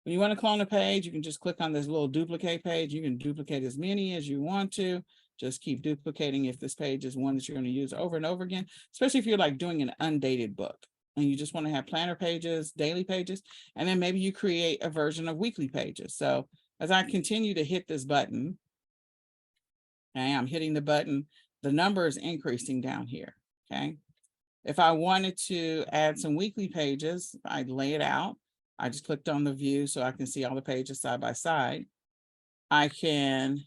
want to clone a page, you can just click on this little duplicate page. You can duplicate as many as you want to. Just keep duplicating if this page is one that you're going to use over and over again, especially if you're like doing an undated book and you just want to have planner pages, daily pages, and then maybe you create a version of weekly pages. So as I continue to hit this button, okay, I'm hitting the button, the number is increasing down here, okay? If I wanted to add some weekly pages, I'd lay it out. I just clicked on the view so I can see all the pages side by side. I can,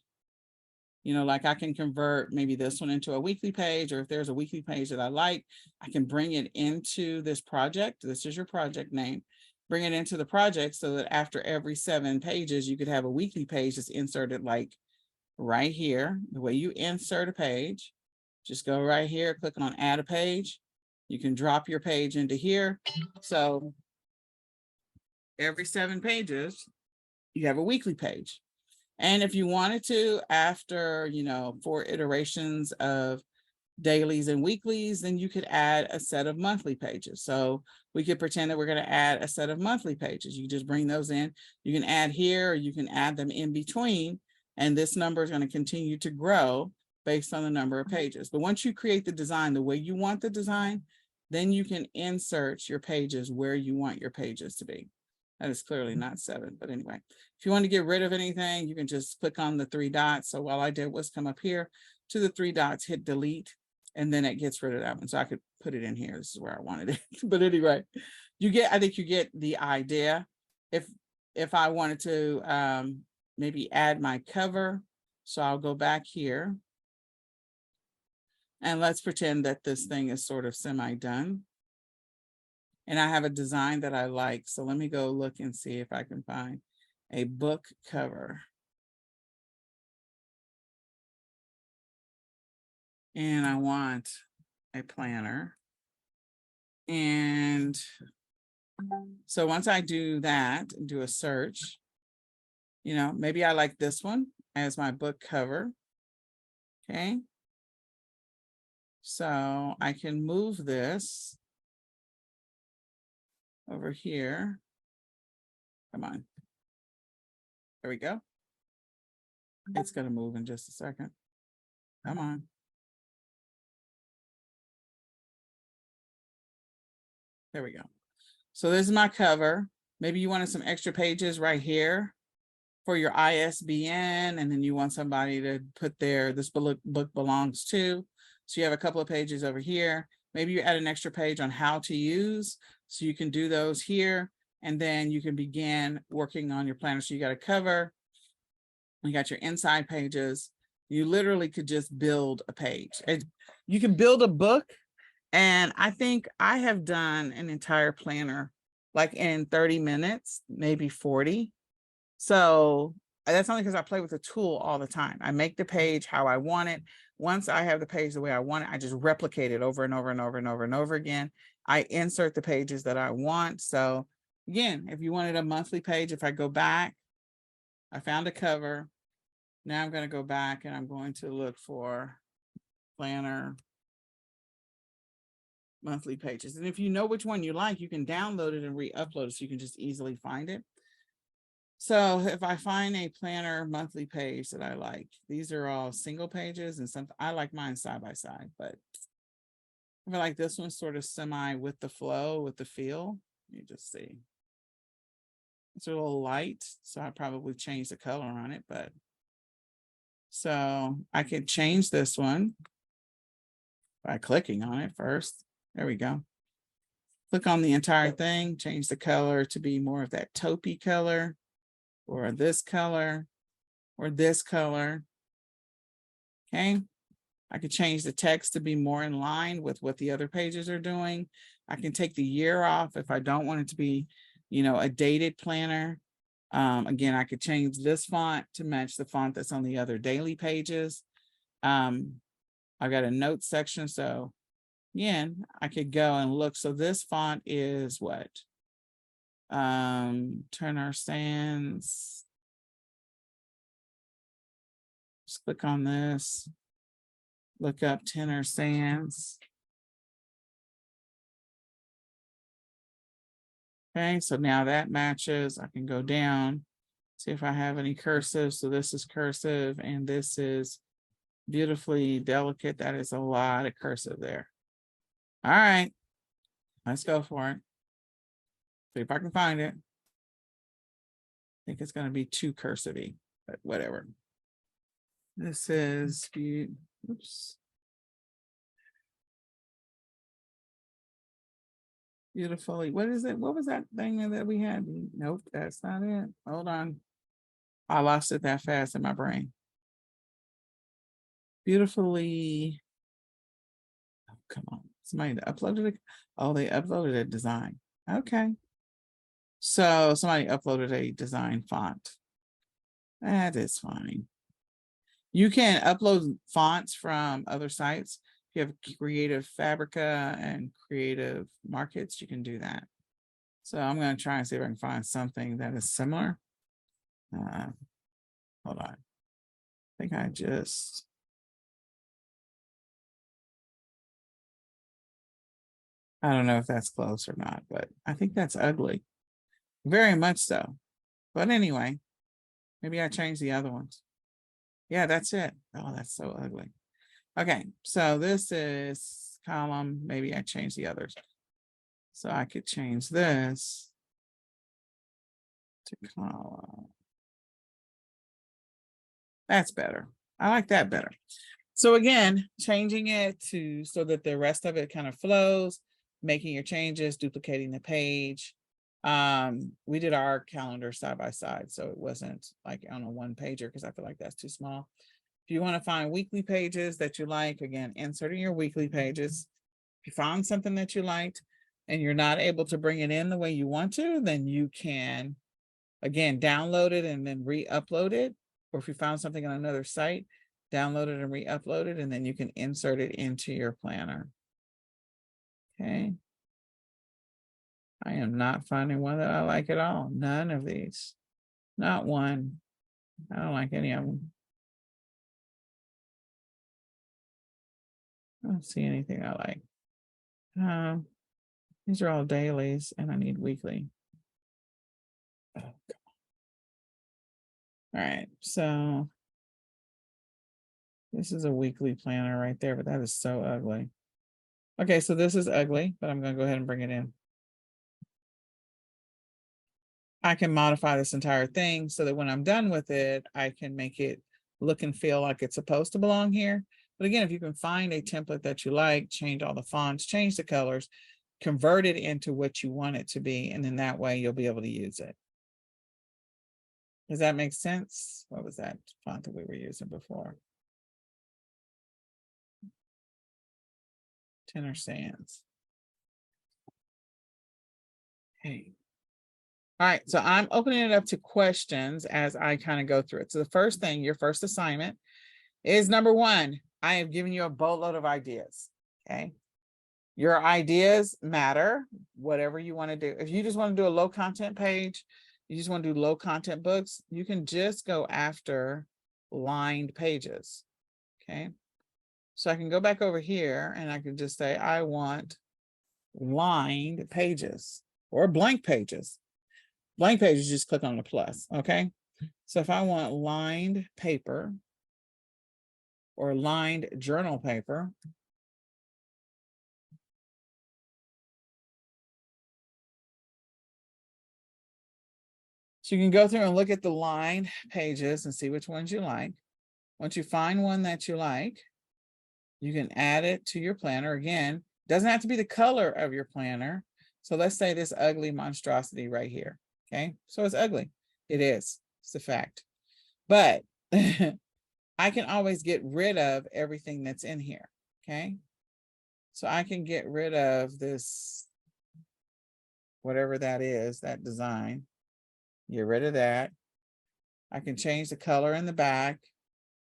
I can convert maybe this one into a weekly page, or if there's a weekly page that I like, I can bring it into this project. This is your project name. Bring it into the project so that after every 7 pages, you could have a weekly page that's inserted like right here. The way you insert a page, just go right here, click on add a page. You can drop your page into here. So every 7 pages, you have a weekly page. And if you wanted to, after, 4 iterations of dailies and weeklies, then you could add a set of monthly pages. So we could pretend that we're going to add a set of monthly pages. You just bring those in. You can add here, or you can add them in between. And this number is going to continue to grow based on the number of pages. But once you create the design the way you want the design, then you can insert your pages where you want your pages to be. That is clearly not 7, but anyway, if you want to get rid of anything, you can just click on the 3 dots. So all I did was come up here to the 3 dots, hit delete, and then it gets rid of that one. So I could put it in here. This is where I wanted it. But anyway, I think you get the idea. If I wanted to maybe add my cover, so I'll go back here. And let's pretend that this thing is sort of semi-done. And I have a design that I like. So let me go look and see if I can find a book cover. And I want a planner. And so once I do that, do a search, maybe I like this one as my book cover. Okay. So I can move this over here. Come on. There we go. It's going to move in just a second. Come on. There we go. So this is my cover. Maybe you wanted some extra pages right here for your ISBN, and then you want somebody to put this book belongs to. So you have a couple of pages over here. Maybe you add an extra page on how to use. So you can do those here, and then you can begin working on your planner. So you got a cover, you got your inside pages. You literally could just build a page. You can build a book. And I think I have done an entire planner like in 30 minutes, maybe 40. So that's only because I play with the tool all the time. I make the page how I want it. Once I have the page the way I want it, I just replicate it over and over and over and over and over again. I insert the pages that I want. So again, if you wanted a monthly page, if I go back, I found a cover. Now I'm going to go back and I'm going to look for planner monthly pages. And if you know which one you like, you can download it and re-upload it so you can just easily find it. So if I find a planner monthly page that I like, these are all single pages, and some I like mine side by side, but I feel like this one's sort of semi with the flow, with the feel. You just see. It's a little light, so I probably change the color on it, but so I could change this one by clicking on it first. There we go. Click on the entire thing, change the color to be more of that taupey color, or this color, or this color. Okay. I could change the text to be more in line with what the other pages are doing. I can take the year off if I don't want it to be, a dated planner. Again, I could change this font to match the font that's on the other daily pages. I've got a notes section, so again, I could go and look. So this font is what? Turner Sans. Just click on this. Look up Tenor Sans. Okay, so now that matches. I can go down, see if I have any cursive. So this is cursive, and this is beautifully delicate. That is a lot of cursive there. All right, let's go for it. See if I can find it. I think it's going to be too cursive-y, but whatever. This is, oops. Beautifully, what is it? What was that thing that we had? Nope, that's not it. Hold on. I lost it that fast in my brain. Beautifully. Oh, come on. Somebody uploaded it. Oh, they uploaded a design. Okay. So somebody uploaded a design font. That is fine. You can upload fonts from other sites. If you have Creative Fabrica and Creative Markets, you can do that. So I'm going to try and see if I can find something that is similar. hold on. I think I just. I don't know if that's close or not, but I think that's ugly. Very much so. But anyway, maybe I changed the other ones. Yeah, that's it. Oh, that's so ugly. Okay, so this is column. Maybe I changed the others. So I could change this to column. That's better. I like that better. So again, changing it to so that the rest of it kind of flows, making your changes, duplicating the page. We did our calendar side by side, so it wasn't like on a one pager because I feel like that's too small. If you want to find weekly pages that you like, again, inserting your weekly pages. If you found something that you liked and you're not able to bring it in the way you want to, then you can, again, download it and then re-upload it. Or if you found something on another site, download it and re-upload it, and then you can insert it into your planner. Okay. I am not finding one that I like at all. None of these. Not one. I don't like any of them. I don't see anything I like. These are all dailies and I need weekly. Oh, all right, so this is a weekly planner right there, but that is so ugly. Okay, so this is ugly, but I'm going to go ahead and bring it in. I can modify this entire thing so that when I'm done with it, I can make it look and feel like it's supposed to belong here. But again, if you can find a template that you like, change all the fonts, change the colors, convert it into what you want it to be, and then that way you'll be able to use it. Does that make sense? What was that font that we were using before? Tenor Sans. Hey. All right, so I'm opening it up to questions as I kind of go through it. So the first thing, your first assignment is number one. I have given you a boatload of ideas, okay? Your ideas matter, whatever you want to do. If you just want to do a low content page, you just want to do low content books, you can just go after lined pages, okay? So I can go back over here and I can just say, I want lined pages or blank pages. Blank pages, just click on the plus, okay? So if I want lined paper or lined journal paper, so you can go through and look at the lined pages and see which ones you like. Once you find one that you like, you can add it to your planner. Again, doesn't have to be the color of your planner. So let's say this ugly monstrosity right here, okay? So it's ugly. It is. It's a fact. But I can always get rid of everything that's in here, okay? So I can get rid of this, whatever that is, that design. Get rid of that. I can change the color in the back.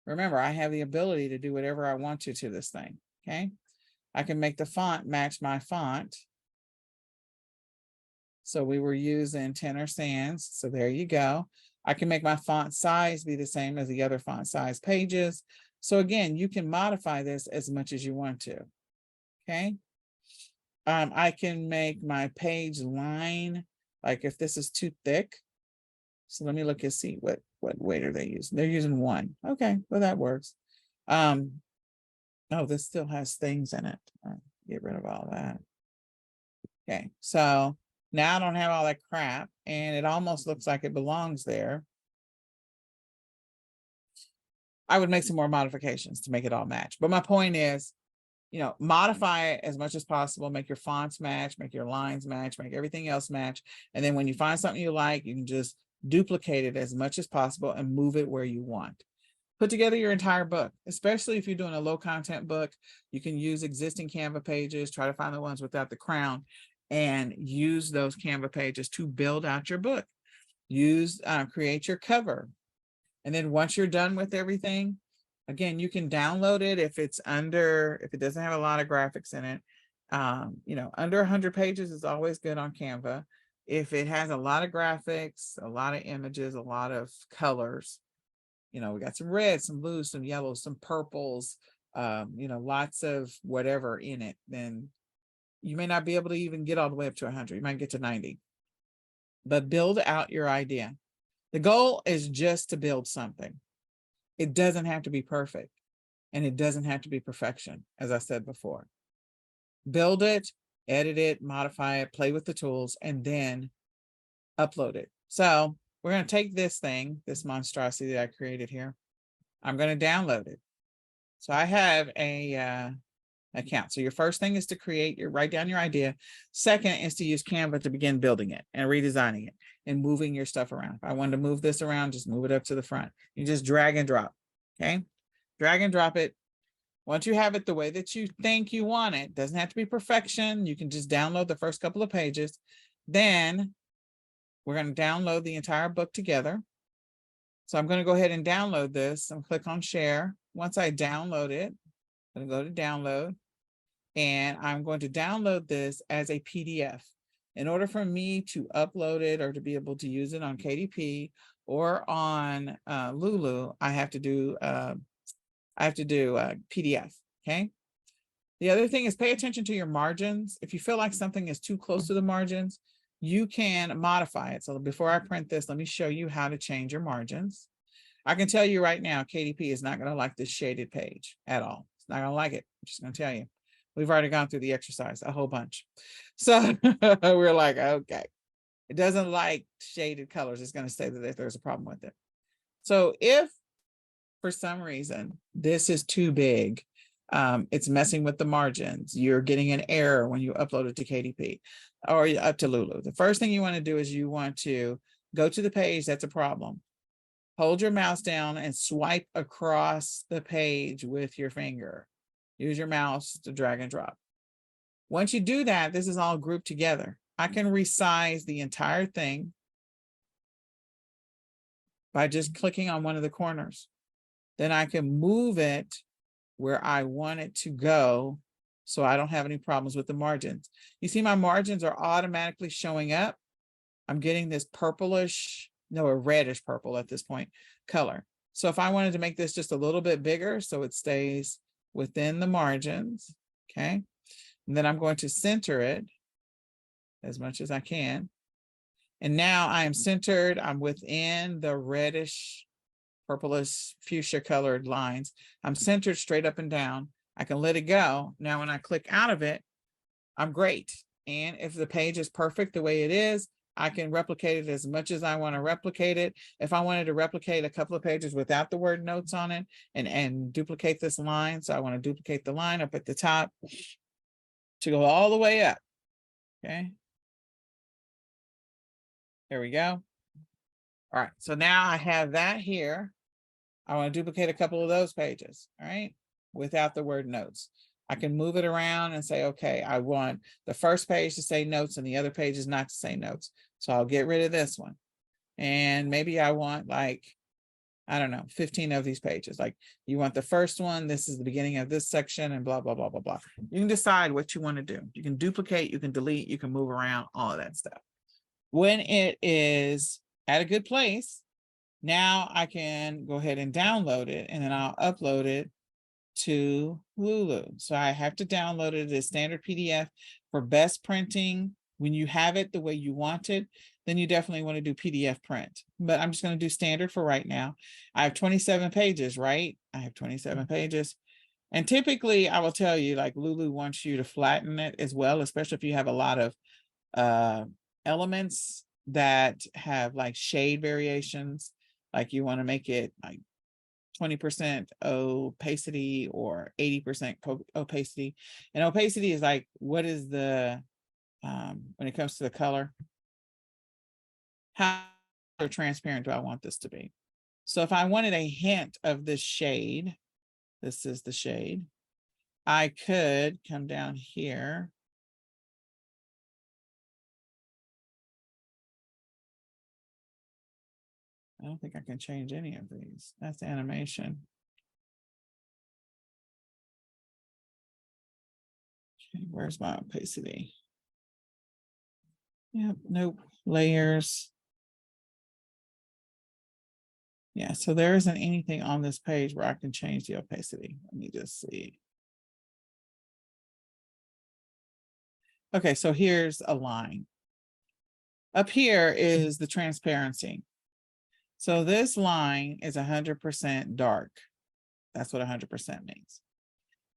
Remember, I have the ability to do whatever I want to this thing, okay? I can make the font match my font. So we were using Tenor Sans, so there you go. I can make my font size be the same as the other font size pages. So again, you can modify this as much as you want to, okay? I can make my page line, like if this is too thick. So let me look and see what weight are they using. They're using 1. Okay, well that works. Oh, this still has things in it. Get rid of all that. Okay, so now I don't have all that crap and it almost looks like it belongs there. I would make some more modifications to make it all match. But my point is, you know, modify it as much as possible, make your fonts match, make your lines match, make everything else match. And then when you find something you like, you can just duplicate it as much as possible and move it where you want. Put together your entire book, especially if you're doing a low content book. You can use existing Canva pages, try to find the ones without the crown and use those Canva pages to build out your book. Create your cover. And then once you're done with everything, again, you can download it if it doesn't have a lot of graphics in it. You know, under 100 pages is always good on Canva. If it has a lot of graphics, a lot of images, a lot of colors, You know, we got some reds, some blues, some yellows, some purples, you know, lots of whatever in it, then you may not be able to even get all the way up to 100. You might get to 90. But build out your idea. The goal is just to build something. It doesn't have to be perfect, and it doesn't have to be perfection, as I said before. Build it, edit it, modify it, play with the tools, and then upload it. So we're going to take this thing, this monstrosity that I created here. I'm going to download it. So I have a account. So your first thing is to write down your idea. Second is to use Canva to begin building it and redesigning it and moving your stuff around. If I wanted to move this around, just move it up to the front. You just drag and drop. Okay. Drag and drop it. Once you have it the way that you think you want it, doesn't have to be perfection. You can just download the first couple of pages. Then we're going to download the entire book together. So I'm going to go ahead and download this and click on share. Once I download it, I'm going to go to download, and I'm going to download this as a PDF. In order for me to upload it or to be able to use it on KDP or on Lulu, I have to do PDF. Okay. The other thing is pay attention to your margins. If you feel like something is too close to the margins, you can modify it. So before I print this, let me show you how to change your margins. I can tell you right now, KDP is not going to like this shaded page at all. It's not going to like it. I'm just going to tell you. We've already gone through the exercise, a whole bunch. So we're like, okay, it doesn't like shaded colors. It's going to say that there's a problem with it. So if for some reason this is too big, it's messing with the margins, you're getting an error when you upload it to KDP or up to Lulu, the first thing you want to do is you want to go to the page that's a problem. Hold your mouse down and swipe across the page with your finger. Use your mouse to drag and drop. Once you do that, this is all grouped together. I can resize the entire thing by just clicking on one of the corners. Then I can move it where I want it to go so I don't have any problems with the margins. You see my margins are automatically showing up. I'm getting this purplish, no, a reddish purple at this point color. So if I wanted to make this just a little bit bigger so it stays within the margins, okay, and then I'm going to center it as much as I can. And now I am centered. I'm within the reddish, purplish, fuchsia colored lines. I'm centered straight up and down. I can let it go. Now, when I click out of it, I'm great. And if the page is perfect the way it is, I can replicate it as much as I want to replicate it. If I wanted to replicate a couple of pages without the word notes on it and duplicate this line, so I want to duplicate the line up at the top to go all the way up. Okay. There we go. All right. So now I have that here. I want to duplicate a couple of those pages. All right. Without the word notes. I can move it around and say, okay, I want the first page to say notes and the other pages not to say notes. So I'll get rid of this one. And maybe I want like, I don't know, 15 of these pages. Like you want the first one, this is the beginning of this section and blah, blah, blah, blah, blah. You can decide what you want to do. You can duplicate, you can delete, you can move around, all of that stuff. When it is at a good place, now I can go ahead and download it and then I'll upload it to Lulu. So I have to download it as standard PDF for best printing. When you have it the way you want it, then you definitely want to do PDF print. But I'm just going to do standard for right now. I have 27 pages, right? I have 27 pages. And typically I will tell you, like Lulu wants you to flatten it as well, especially if you have a lot of elements that have like shade variations. Like you want to make it like 20% opacity or 80% opacity. And opacity is like, what is the, when it comes to the color, how transparent do I want this to be? So if I wanted a hint of this shade, this is the shade, I could come down here. I don't think I can change any of these. That's animation. Okay, where's my opacity? Yep, nope. Layers. Yeah, so there isn't anything on this page where I can change the opacity. Let me just see. Okay, so here's a line. Up here is the transparency. So this line is 100% dark. That's what 100% means.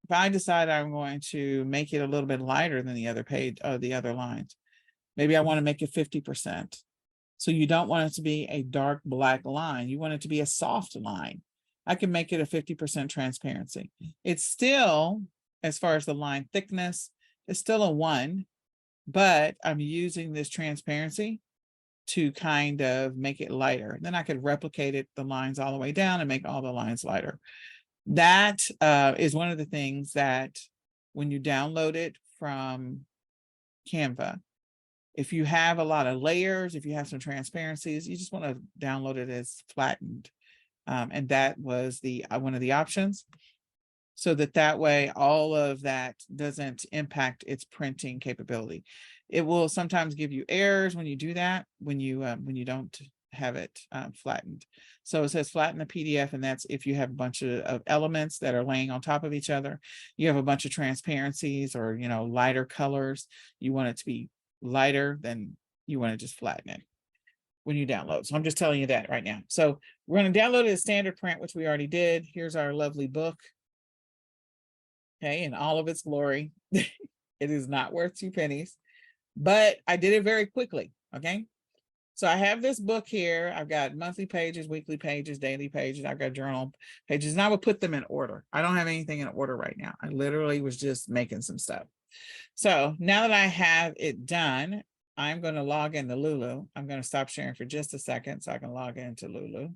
If I decide I'm going to make it a little bit lighter than the other page, the other lines, maybe I want to make it 50%. So you don't want it to be a dark black line. You want it to be a soft line. I can make it a 50% transparency. It's still, as far as the line thickness, it's still a 1, but I'm using this transparency to kind of make it lighter. Then I could replicate it, the lines all the way down, and make all the lines lighter. That is one of the things that when you download it from Canva, if you have a lot of layers, if you have some transparencies, you just want to download it as flattened. And that was the one of the options, so that way all of that doesn't impact its printing capability. It will sometimes give you errors when you do that, when you don't have it flattened. So it says flatten the PDF, and that's if you have a bunch of elements that are laying on top of each other. You have a bunch of transparencies or lighter colors. You want it to be lighter, then you want to just flatten it when you download. So I'm just telling you that right now. So we're going to download it as standard print, which we already did. Here's our lovely book. Okay, in all of its glory. It is not worth 2 pennies, but I did it very quickly. Okay, so I have this book here. I've got monthly pages, weekly pages, daily pages. I've got journal pages, and I would put them in order. I don't have anything in order right now. I literally was just making some stuff. So now that I have it done, I'm going to log into Lulu. I'm going to stop sharing for just a second so I can log into Lulu.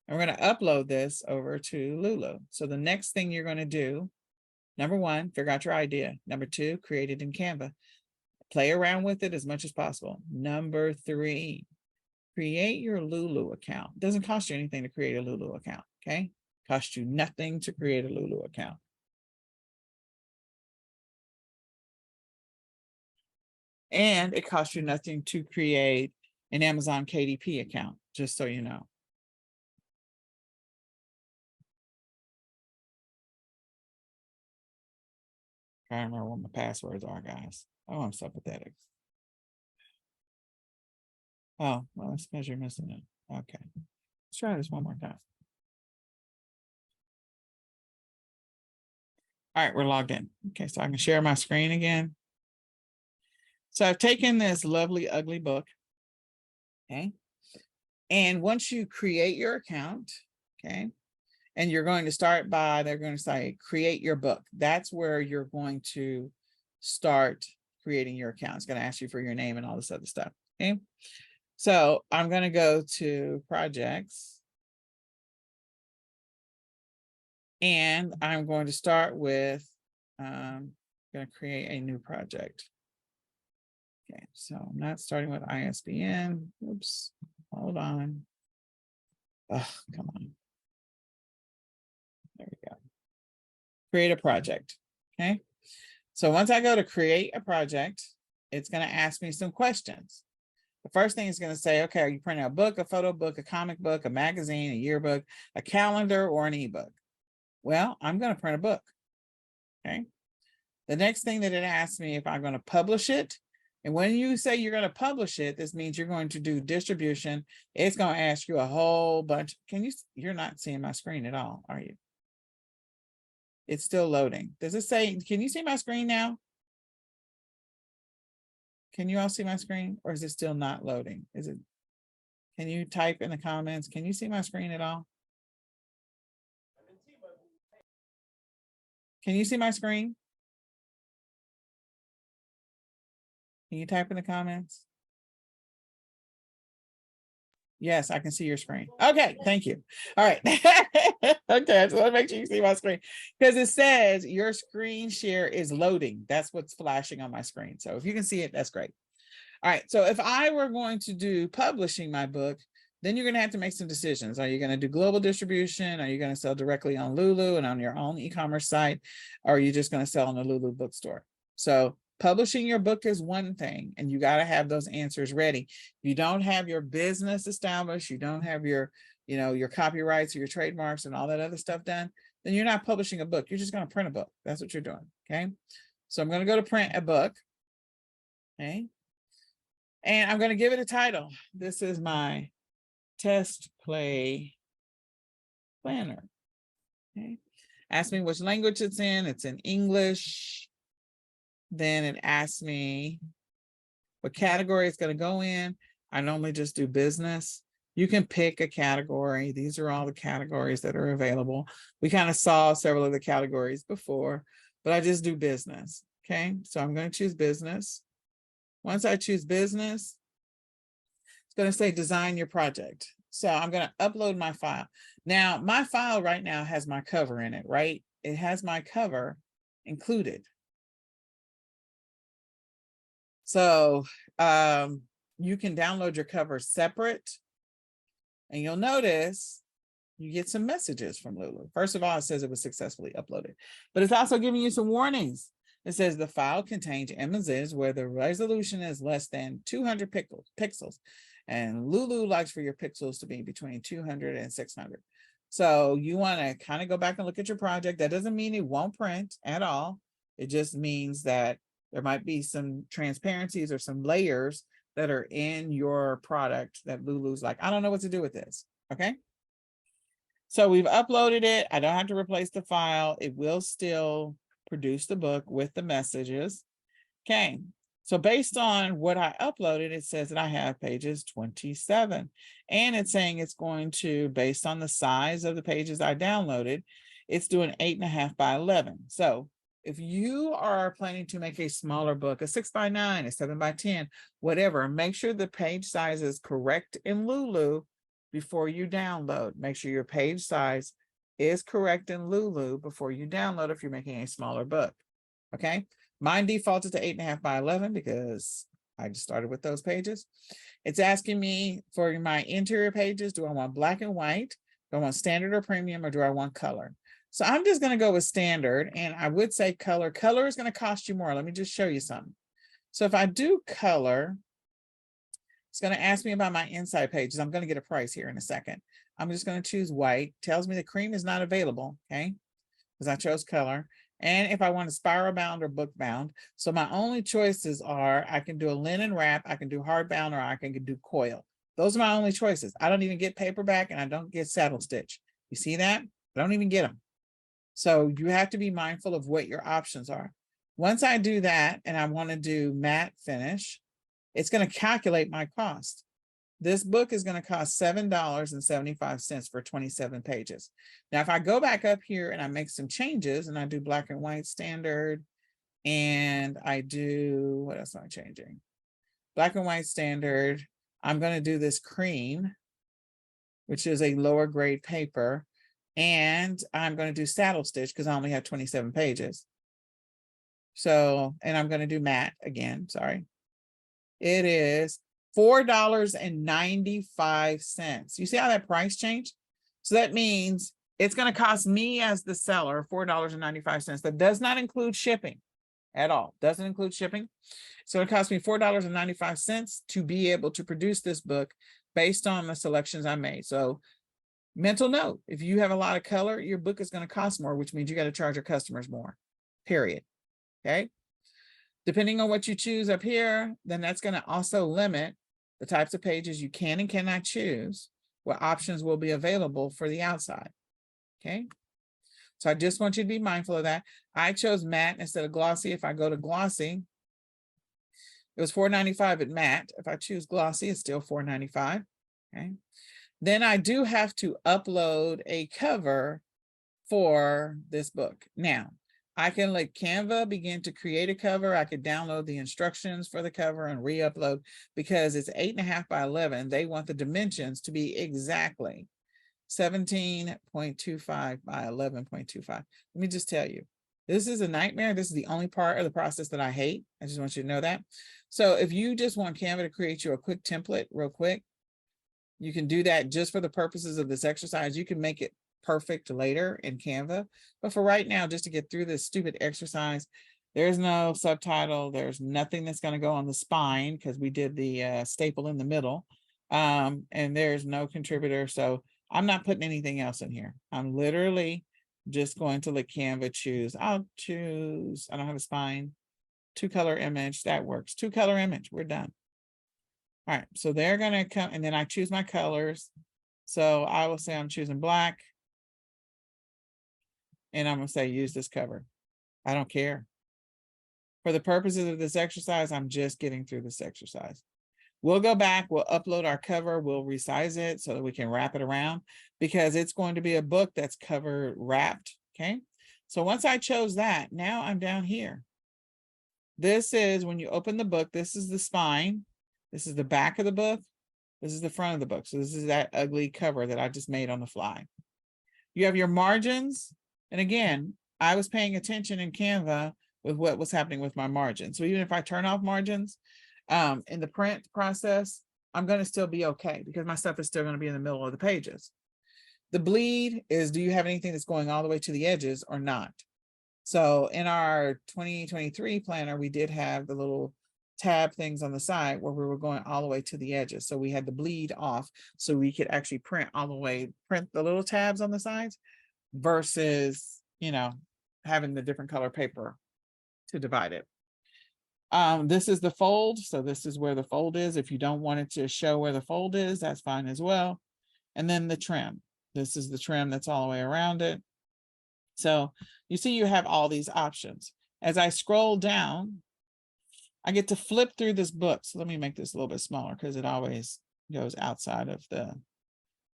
And we're going to upload this over to Lulu. So the next thing you're going to do, number 1, figure out your idea. Number 2, create it in Canva. Play around with it as much as possible. Number 3, create your Lulu account. It doesn't cost you anything to create a Lulu account, okay? Costs you nothing to create a Lulu account. And it costs you nothing to create an Amazon KDP account, just so you know. I don't remember what my passwords are, guys. Oh, I'm so pathetic. Oh, well, that's because you're missing it. Okay. Let's try this one more time. All right, we're logged in. Okay, so I can share my screen again. So I've taken this lovely, ugly book. Okay. And once you create your account, okay, and you're going to start by, they're going to say, create your book. That's where you're going to start creating your account. It's going to ask you for your name and all this other stuff. Okay. So I'm going to go to projects. And I'm going to start with, going to create a new project. Okay, so I'm not starting with ISBN. Oops, hold on. Oh, come on. There we go. Create a project. Okay. So once I go to create a project, it's going to ask me some questions. The first thing is going to say, okay, are you printing a book, a photo book, a comic book, a magazine, a yearbook, a calendar, or an ebook? Well, I'm going to print a book. Okay. The next thing that it asks me if I'm going to publish it. And when you say you're going to publish it, this means you're going to do distribution. It's going to ask you a whole bunch. You're not seeing my screen at all, are you? It's still loading. Does it say, can you see my screen now? Can you all see my screen, or is it still not loading? Can you type in the comments? Can you see my screen at all? Can you see my screen? Can you type in the comments? Yes, I can see your screen. Okay, thank you. All right. Okay, I just want to make sure you see my screen because it says your screen share is loading. That's what's flashing on my screen. So if you can see it, that's great. All right, so if I were going to do publishing my book, then you're going to have to make some decisions. Are you going to do global distribution? Are you going to sell directly on Lulu and on your own e-commerce site? Or are you just going to sell on the Lulu bookstore? So publishing your book is one thing, and you got to have those answers ready. If you don't have your business established, you don't have your you know, your copyrights or your trademarks and all that other stuff done, then you're not publishing a book. You're just going to print a book. That's what you're doing. Okay. So I'm going to go to print a book. Okay. And I'm going to give it a title. This is my test play planner. Okay. Ask me which language it's in. It's in English. Then it asks me what category it's going to go in. I normally just do business. You can pick a category. These are all the categories that are available. We kind of saw several of the categories before, but I just do business. Okay, so I'm going to choose business. Once I choose business, it's going to say design your project. So I'm going to upload my file. Now, my file right now has my cover in it, right? It has my cover included. So you can download your cover separate, and you'll notice you get some messages from Lulu. First of all, it says it was successfully uploaded, but it's also giving you some warnings. It says the file contains images where the resolution is less than 200 pixels, and Lulu likes for your pixels to be between 200 and 600. So you want to kind of go back and look at your project. That doesn't mean it won't print at all. It just means that there might be some transparencies or some layers that are in your product that Lulu's like, I don't know what to do with this. Okay. So we've uploaded it. I don't have to replace the file. It will still produce the book with the messages. Okay. So based on what I uploaded, it says that I have pages 27, and it's saying it's going to, based on the size of the pages I downloaded, it's doing 8.5 by 11. So if you are planning to make a smaller book, a 6 by 9, a 7 by 10, whatever, make sure the page size is correct in Lulu before you download. Make sure your page size is correct in Lulu before you download if you're making a smaller book. Okay. Mine defaulted to 8.5 by 11 because I just started with those pages. It's asking me for my interior pages. Do I want black and white? Do I want standard or premium, or do I want color? So I'm just going to go with standard, and I would say color. Color is going to cost you more. Let me just show you something. So if I do color, it's going to ask me about my inside pages. I'm going to get a price here in a second. I'm just going to choose white. Tells me the cream is not available, okay, because I chose color. And if I want a spiral bound or book bound. So my only choices are I can do a linen wrap, I can do hardbound, or I can do coil. Those are my only choices. I don't even get paperback, and I don't get saddle stitch. You see that? I don't even get them. So you have to be mindful of what your options are. Once I do that and I want to do matte finish, it's going to calculate my cost. This book is going to cost $7.75 for 27 pages. Now, if I go back up here and I make some changes and I do black and white standard, and I do, what else am I changing? Black and white standard. I'm going to do this cream, which is a lower grade paper. And I'm going to do saddle stitch because I only have 27 pages. So, and I'm going to do matte again, sorry. It is $4.95. You see how that price changed? So that means it's going to cost me as the seller $4.95. That does not include shipping at all. Doesn't include shipping. So it cost me $4.95 to be able to produce this book based on the selections I made. So mental note, if you have a lot of color, your book is going to cost more, which means you got to charge your customers more, period. Okay. Depending on what you choose up here, then that's going to also limit the types of pages you can and cannot choose, what options will be available for the outside. Okay. So I just want you to be mindful of that. I chose matte instead of glossy. If I go to glossy, it was $4.95 at matte. If I choose glossy, it's still $4.95. Okay. Then I do have to upload a cover for this book. Now, I can let Canva begin to create a cover. I could download the instructions for the cover and re-upload because it's 8.5 by 11. They want the dimensions to be exactly 17.25 by 11.25. Let me just tell you, this is a nightmare. This is the only part of the process that I hate. I just want you to know that. So if you just want Canva to create you a quick template real quick, you can do that just for the purposes of this exercise. You can make it perfect later in Canva. But for right now, just to get through this stupid exercise, there's no subtitle. There's nothing that's going to go on the spine because we did the staple in the middle. And there's no contributor. So I'm not putting anything else in here. I'm literally just going to let Canva choose. I'll choose, I don't have a spine, 2-color image. That works. 2-color image. We're done. All right. So they're going to come, and then I choose my colors. So I will say I'm choosing black. And I'm going to say use this cover. I don't care. For the purposes of this exercise, I'm just getting through this exercise. We'll go back, we'll upload our cover, we'll resize it so that we can wrap it around, because it's going to be a book that's cover wrapped, okay? So once I chose that, now I'm down here. This is when you open the book, this is the spine, this is the back of the book, this is the front of the book. So this is that ugly cover that I just made on the fly. You have your margins, and again, I was paying attention in Canva with what was happening with my margins. So even if I turn off margins, in the print process, I'm going to still be okay because my stuff is still going to be in the middle of the pages. The bleed is, do you have anything that's going all the way to the edges or not? So in our 2023 planner, we did have the little tab things on the side where we were going all the way to the edges. So we had the bleed off so we could actually print all the way, print the little tabs on the sides versus, you know, having the different color paper to divide it. This is the fold. So this is where the fold is. If you don't want it to show where the fold is, that's fine as well. And then the trim. This is the trim that's all the way around it. So you see you have all these options. As I scroll down, I get to flip through this book. So let me make this a little bit smaller because it always goes outside of the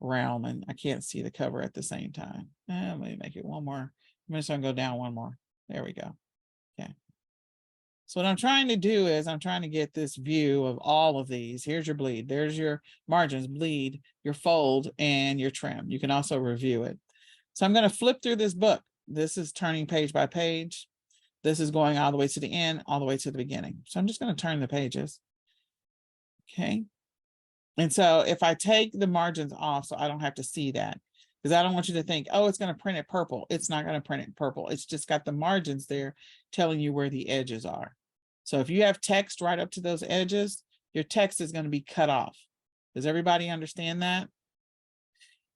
realm and I can't see the cover at the same time. Let me make it one more. I'm just gonna go down one more. There we go. Okay. So what I'm trying to do is I'm trying to get this view of all of these. Here's your bleed. There's your margins, bleed, your fold, and your trim. You can also review it. So I'm going to flip through this book. This is turning page by page. This is going all the way to the end, all the way to the beginning. So I'm just going to turn the pages. Okay. And so if I take the margins off, so I don't have to see that, because I don't want you to think, oh, it's going to print it purple. It's not going to print it purple. It's just got the margins there telling you where the edges are. So if you have text right up to those edges, your text is going to be cut off. Does everybody understand that?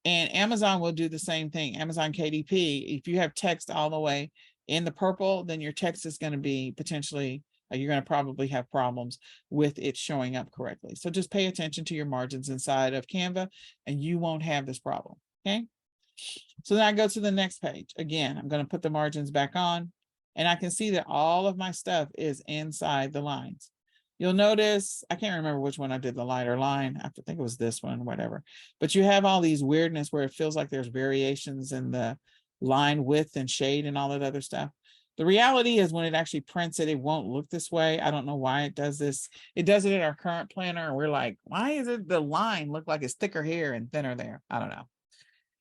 And Amazon will do the same thing. Amazon KDP, if you have text all the way in the purple, then your text is going to be potentially, you're going to probably have problems with it showing up correctly. So just pay attention to your margins inside of Canva and you won't have this problem. Okay. So then I go to the next page. Again, I'm going to put the margins back on and I can see that all of my stuff is inside the lines. You'll notice, I can't remember which one I did the lighter line. I think it was this one, whatever. But you have all these weirdness where it feels like there's variations in the line width and shade and all that other stuff. The reality is when it actually prints it, it won't look this way. I don't know why it does this. It does it in our current planner. And we're like, why is it the line look like it's thicker here and thinner there? I don't know.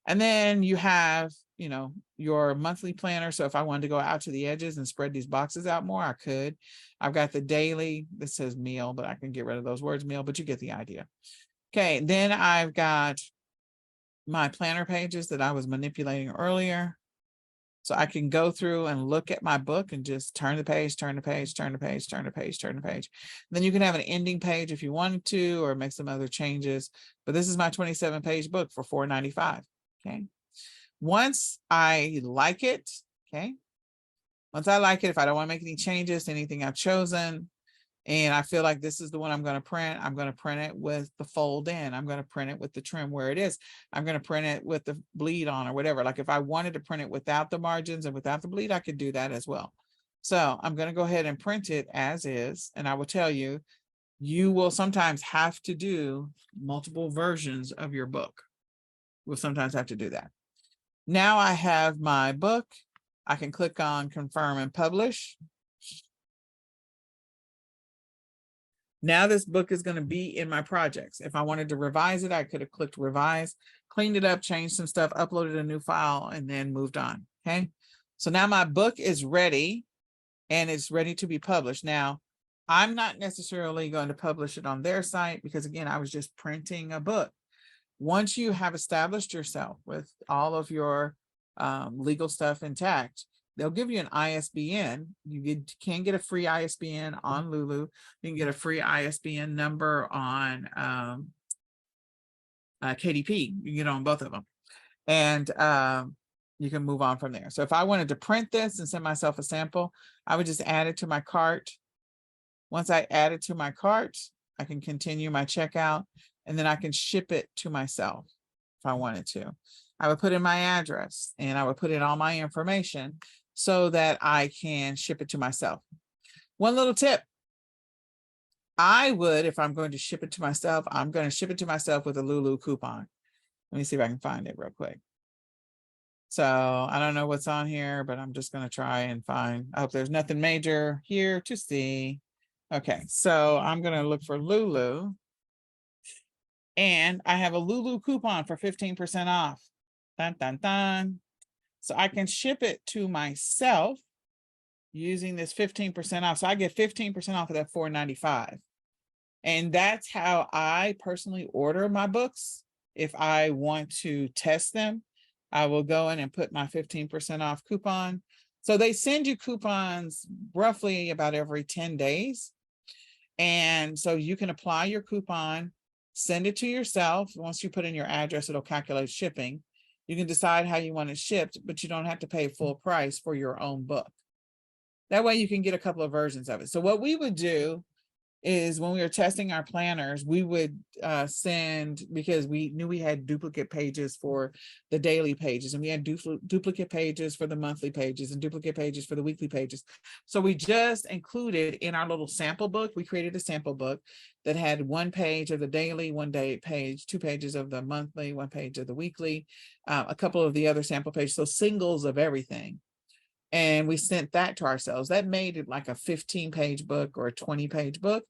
And then you have, you know, your monthly planner. So if I wanted to go out to the edges and spread these boxes out more, I could. I've got the daily, this says meal, but I can get rid of those words meal, but you get the idea. Okay, then I've got my planner pages that I was manipulating earlier. So I can go through and look at my book and just turn the page, turn the page, turn the page, turn the page, turn the page. Then you can have an ending page if you wanted to, or make some other changes. But this is my 27-page book for $4.95. Okay. Once I like it, okay. Once I like it, if I don't want to make any changes to anything I've chosen, and I feel like this is the one I'm going to print, I'm going to print it with the fold in. I'm going to print it with the trim where it is. I'm going to print it with the bleed on or whatever. Like if I wanted to print it without the margins and without the bleed, I could do that as well. So I'm going to go ahead and print it as is. And I will tell you, you will sometimes have to do multiple versions of your book. We'll sometimes have to do that. Now I have my book. I can click on confirm and publish. Now this book is going to be in my projects. If I wanted to revise it, I could have clicked revise, cleaned it up, changed some stuff, uploaded a new file, and then moved on. Okay. So now my book is ready and it's ready to be published. Now, I'm not necessarily going to publish it on their site because again, I was just printing a book. Once you have established yourself with all of your legal stuff intact, they'll give you an ISBN. You can get a free ISBN on Lulu. You can get a free ISBN number on KDP. You can get on both of them. And you can move on from there. So if I wanted to print this and send myself a sample, I would just add it to my cart. Once I add it to my cart, I can continue my checkout, and then I can ship it to myself if I wanted to. I would put in my address and I would put in all my information so that I can ship it to myself. One little tip. I would, if I'm going to ship it to myself, I'm going to ship it to myself with a Lulu coupon. Let me see if I can find it real quick. So I don't know what's on here, but I'm just going to try and find. I hope there's nothing major here to see. Okay, so I'm going to look for Lulu. And I have a Lulu coupon for 15% off. Dun, dun, dun. So I can ship it to myself using this 15% off. So I get 15% off of that $4.95. And that's how I personally order my books. If I want to test them, I will go in and put my 15% off coupon. So they send you coupons roughly about every 10 days. And so you can apply your coupon, send it to yourself. Once you put in your address, it'll calculate shipping. You can decide how you want it shipped, but you don't have to pay full price for your own book. That way you can get a couple of versions of it. So what we would do is when we were testing our planners, we would send, because we knew we had duplicate pages for the daily pages, and we had duplicate pages for the monthly pages and duplicate pages for the weekly pages. So we just included in our little sample book, we created a sample book that had one page of the daily, one day page, 2 pages of the monthly, 1 page of the weekly, a couple of the other sample pages, so singles of everything. And we sent that to ourselves. That made it like a 15-page book or a 20-page book.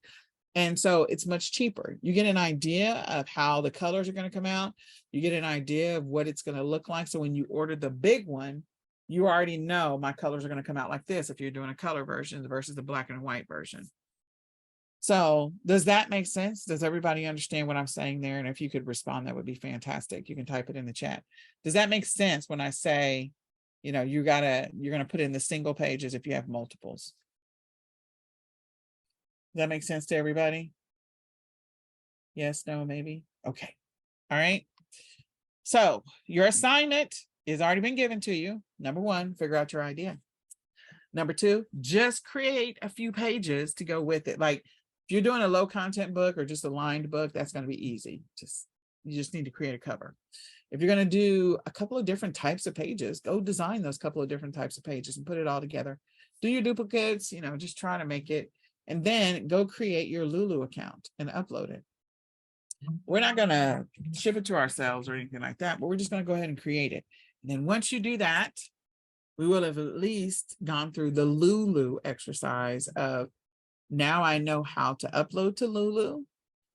And so it's much cheaper. You get an idea of how the colors are going to come out. You get an idea of what it's going to look like. So when you order the big one, you already know my colors are going to come out like this if you're doing a color version versus the black and white version. So does that make sense? Does everybody understand what I'm saying there? And if you could respond, that would be fantastic. You can type it in the chat. Does that make sense when I say, you know, you're going to put in the single pages if you have multiples? Does that make sense to everybody? Yes, no, maybe. Okay. All right. So your assignment has already been given to you. Number 1, figure out your idea. Number 2, just create a few pages to go with it. Like if you're doing a low content book or just a lined book, that's going to be easy. You just need to create a cover. If you're going to do a couple of different types of pages, go design those couple of different types of pages and put it all together. Do your duplicates, you know, just try to make it, and then go create your Lulu account and upload it. We're not going to ship it to ourselves or anything like that, but we're just going to go ahead and create it. And then once you do that, we will have at least gone through the Lulu exercise of, now I know how to upload to Lulu.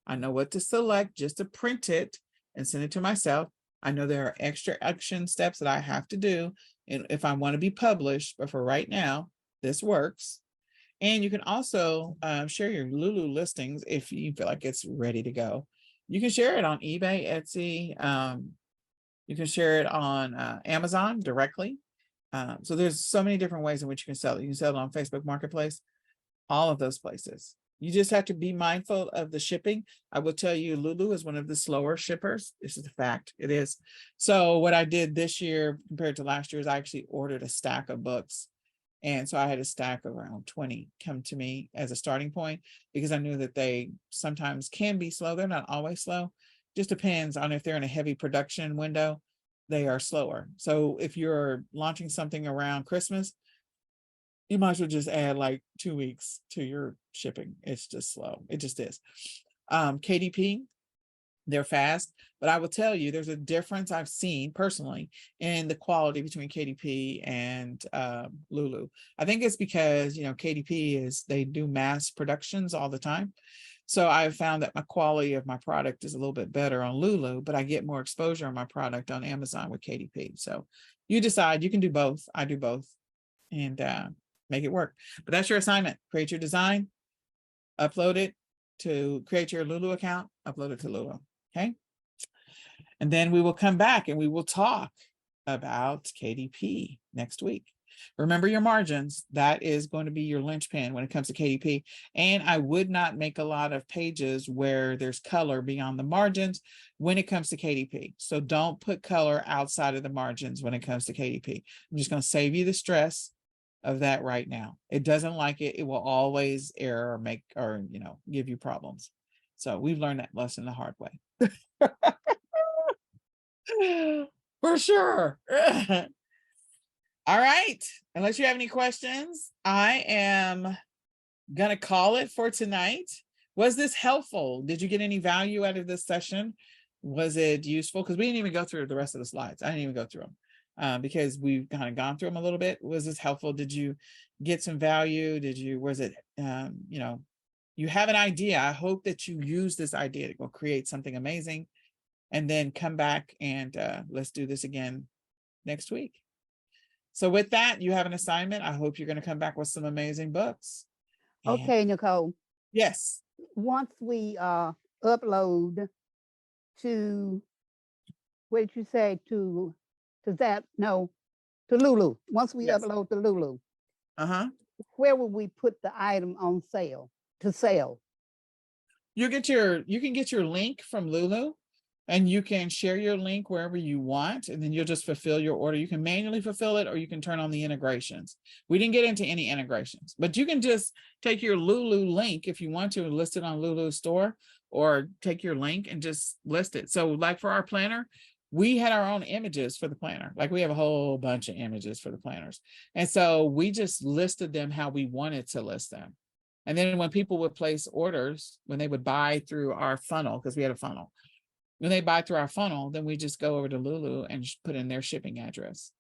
I know what to select just to print it and send it to myself. I know there are extra action steps that I have to do if I want to be published, but for right now, this works. And you can also share your Lulu listings if you feel like it's ready to go. You can share it on eBay, Etsy. You can share it on Amazon directly. So there's so many different ways in which you can sell it. You can sell it on Facebook Marketplace, all of those places. You just have to be mindful of the shipping. I will tell you, Lulu is one of the slower shippers. This is a fact. It is. So what I did this year compared to last year is I actually ordered a stack of books. And so I had a stack of around 20 come to me as a starting point, because I knew that they sometimes can be slow. They're not always slow. Just depends on if they're in a heavy production window, they are slower. So if you're launching something around Christmas, you might as well just add like 2 weeks to your shipping. It's just slow. It just is. KDP, they're fast, but I will tell you, there's a difference I've seen personally in the quality between KDP and Lulu. I think it's because, you know, KDP they do mass productions all the time. So I've found that my quality of my product is a little bit better on Lulu, but I get more exposure on my product on Amazon with KDP. So you decide. You can do both. I do both, and make it work. But that's your assignment. Create your design, upload it to create your Lulu account, upload it to Lulu. Okay. And then we will come back and we will talk about KDP next week. Remember your margins. That is going to be your linchpin when it comes to KDP. And I would not make a lot of pages where there's color beyond the margins when it comes to KDP. So don't put color outside of the margins when it comes to KDP. I'm just going to save you the stress of that right now. It doesn't like it. It will always error or make, or, give you problems. So we've learned that lesson the hard way. For sure. All right. Unless you have any questions, I am going to call it for tonight. Was this helpful? Did you get any value out of this session? Was it useful? Because we didn't even go through the rest of the slides. I didn't even go through them because we've kind of gone through them a little bit. Was this helpful? Did you get some value? Was it, you have an idea. I hope that you use this idea to go create something amazing and then come back and let's do this again next week. So with that, you have an assignment. I hope you're going to come back with some amazing books. And Okay, Nicole, yes. once we upload to, what did you say, to that, no, to Lulu. Once we Yes. upload to Lulu, Uh-huh. where will we put the item on sale, to sell? You can get your link from Lulu and you can share your link wherever you want, and then you'll just fulfill your order. You can manually fulfill it, or you can turn on the integrations. We didn't get into any integrations, but you can just take your Lulu link if you want to and list it on Lulu store, or take your link and just list it. So like for our planner, we had our own images for the planner. Like we have a whole bunch of images for the planners. And so we just listed them how we wanted to list them. And then when people would place orders, when they would buy through our funnel, because we had a funnel, when they buy through our funnel, then we just go over to Lulu and put in their shipping address.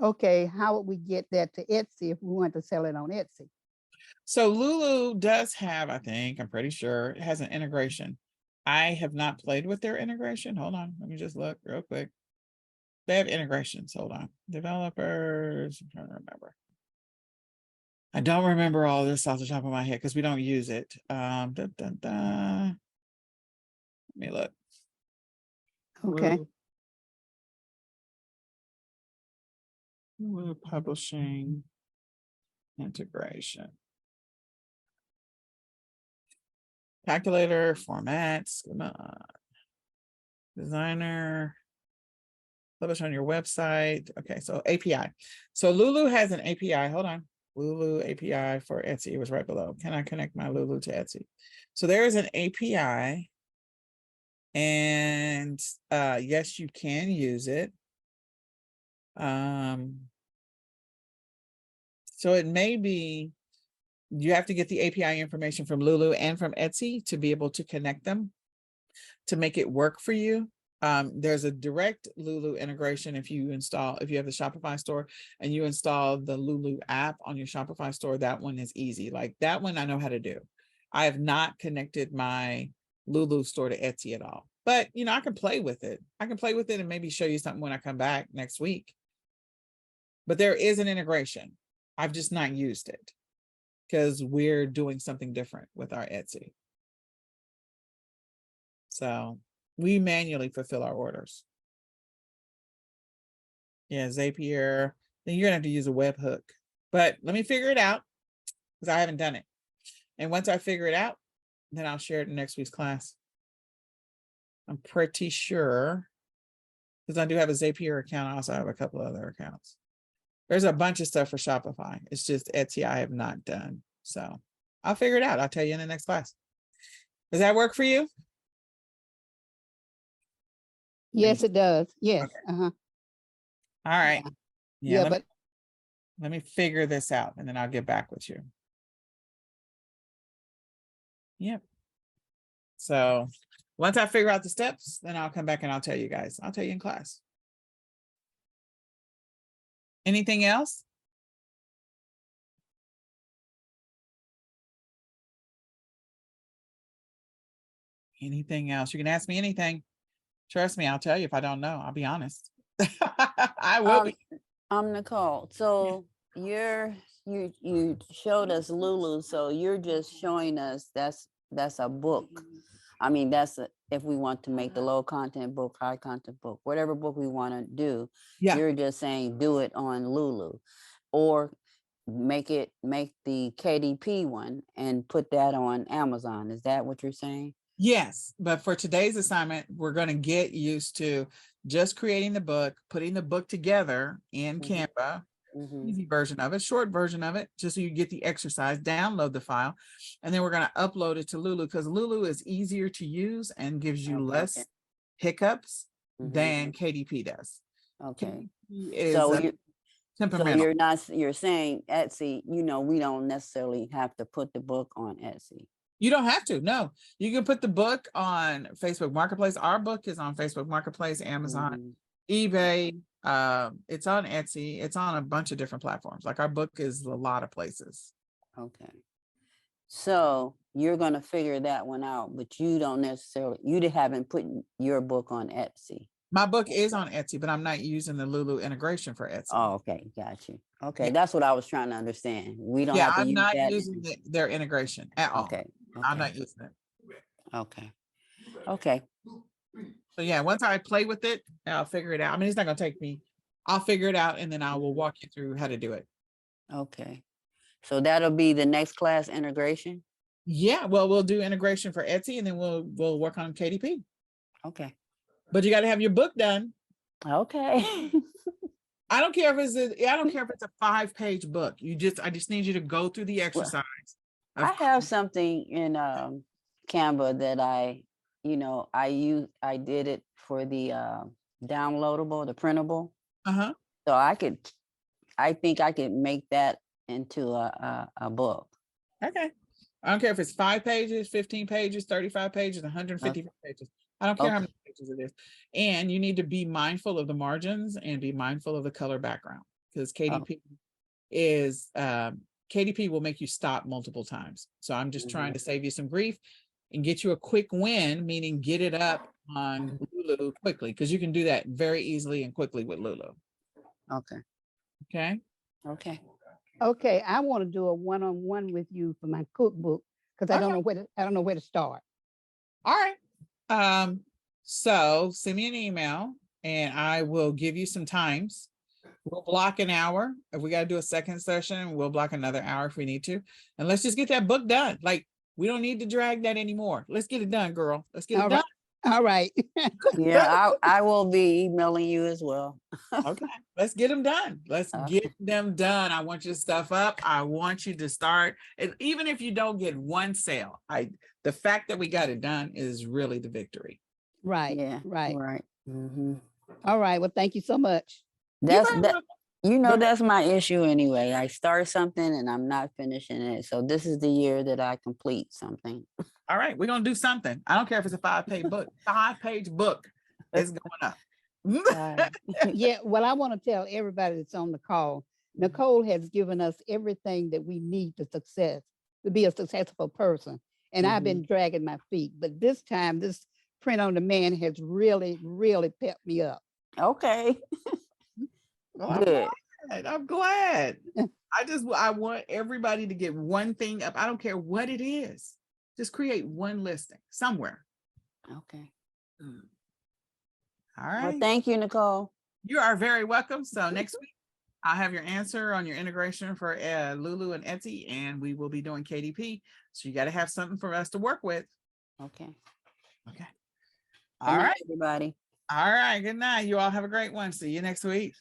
Okay, how would we get that to Etsy if we want to sell it on Etsy? So Lulu does have, I'm pretty sure it has an integration. I have not played with their integration. Hold on, let me just look real quick. They have integrations. Hold on. Developers, I'm trying to remember. I don't remember all this off the top of my head because we don't use it. Let me look. Okay, Lulu publishing integration. Calculator, formats, come on. Designer, publish on your website. Okay, so API. So Lulu has an API. Hold on. Lulu API for Etsy. It was right below. Can I connect my Lulu to Etsy? So there is an API. And yes, you can use it. So it may be, you have to get the API information from Lulu and from Etsy to be able to connect them to make it work for you. There's a direct Lulu integration if you have the Shopify store and you install the Lulu app on your Shopify store. That one is easy. Like that one I know how to do. I have not connected my Lulu store to Etsy at all, but I can play with it. I can play with it and maybe show you something when I come back next week. But there is an integration. I've just not used it because we're doing something different with our Etsy. So we manually fulfill our orders. Yeah, Zapier. Then you're gonna have to use a webhook. But let me figure it out because I haven't done it. And once I figure it out, then I'll share it in next week's class. I'm pretty sure because I do have a Zapier account. I also have a couple of other accounts. There's a bunch of stuff for Shopify. It's just Etsy I have not done. So I'll figure it out. I'll tell you in the next class. Does that work for you? yes, it does. Yes. Okay. Uh-huh. All right. Yeah, but let me figure this out and then I'll get back with you. Yep. So once I figure out the steps, then I'll come back and I'll tell you guys. I'll tell you in class. Anything else? Anything else? You can ask me anything. Trust me, I'll tell you if I don't know. I'll be honest. I will be. Nicole. So you showed us Lulu. So you're just showing us that's a book. I mean, if we want to make the low content book, high content book, whatever book we want to do, Yeah. you're just saying do it on Lulu. or make the KDP one and put that on Amazon. Is that what you're saying? Yes, but for today's assignment, we're going to get used to just creating the book, putting the book together in Mhm. Canva, Mhm. easy version of it, short version of it, just so you get the exercise, download the file, and then we're going to upload it to Lulu because Lulu is easier to use and gives you Okay. less hiccups Mhm. than KDP does. Okay. KDP is So you temperamental. you're saying Etsy, we don't necessarily have to put the book on Etsy. You don't have to. No, you can put the book on Facebook Marketplace. Our book is on Facebook Marketplace, Amazon, Mhm. eBay. It's on Etsy. It's on a bunch of different platforms. Like our book is a lot of places. Okay. So you're gonna figure that one out, but you haven't put your book on Etsy. My book is on Etsy, but I'm not using the Lulu integration for Etsy. Oh, okay, got you. Okay, Yeah. that's what I was trying to understand. We don't Yeah, have to I'm use not that. using their integration at all. Okay. I'm Okay. not using it. Okay. Okay. So yeah, once I play with it, I'll figure it out. I mean, it's not gonna take me. I'll figure it out and then I will walk you through how to do it. Okay. So that'll be the next class, integration. Yeah, well, we'll do integration for Etsy and then we'll work on KDP. Okay. But you got to have your book done. Okay. I don't care if it's a 5-page book. I just need you to go through the exercise. I have something in Canva that I did it for the downloadable, the printable. Uh-huh. So I think I could make that into a book. Okay. I don't care if it's 5 pages, 15 pages, 35 pages, 155 pages. I don't care how many pages it is. And you need to be mindful of the margins and be mindful of the color background because KDP will make you stop multiple times. So I'm just trying to save you some grief and get you a quick win, meaning get it up on Lulu quickly because you can do that very easily and quickly with Lulu. Okay. Okay. Okay. Okay, I want to do a one-on-one with you for my cookbook because I don't know where to start. All right. So send me an email and I will give you some times. We'll block an hour. If we got to do a second session, we'll block another hour if we need to. And let's just get that book done. Like we don't need to drag that anymore. Let's get it done, girl. Let's get it done. All right. Yeah, I will be emailing you as well. Okay, let's get them done. Let's get them done. I want your stuff up. I want you to start. And even if you don't get one sale, the fact that we got it done is really the victory. Right. Yeah. Right. Right. Mm-hmm. All right. Well, thank you so much. That's my issue anyway. I start something and I'm not finishing it. So this is the year that I complete something. All right, we're gonna do something. I don't care if it's a 5-page book. 5-page book is going up. Yeah. Well, I want to tell everybody that's on the call, Nicole has given us everything that we need to be a successful person. And I've been dragging my feet, but this time, this print on demand has really, really pepped me up. Okay. Well, Good. I'm glad. I want everybody to get one thing up. I don't care what it is. Just create one listing somewhere. Okay. All right. Well, thank you, Nicole. You are very welcome. So next week, I'll have your answer on your integration for Lulu and Etsy, and we will be doing KDP. So you got to have something for us to work with. Okay. Okay. All right, everybody. All right. Good night. You all have a great one. See you next week.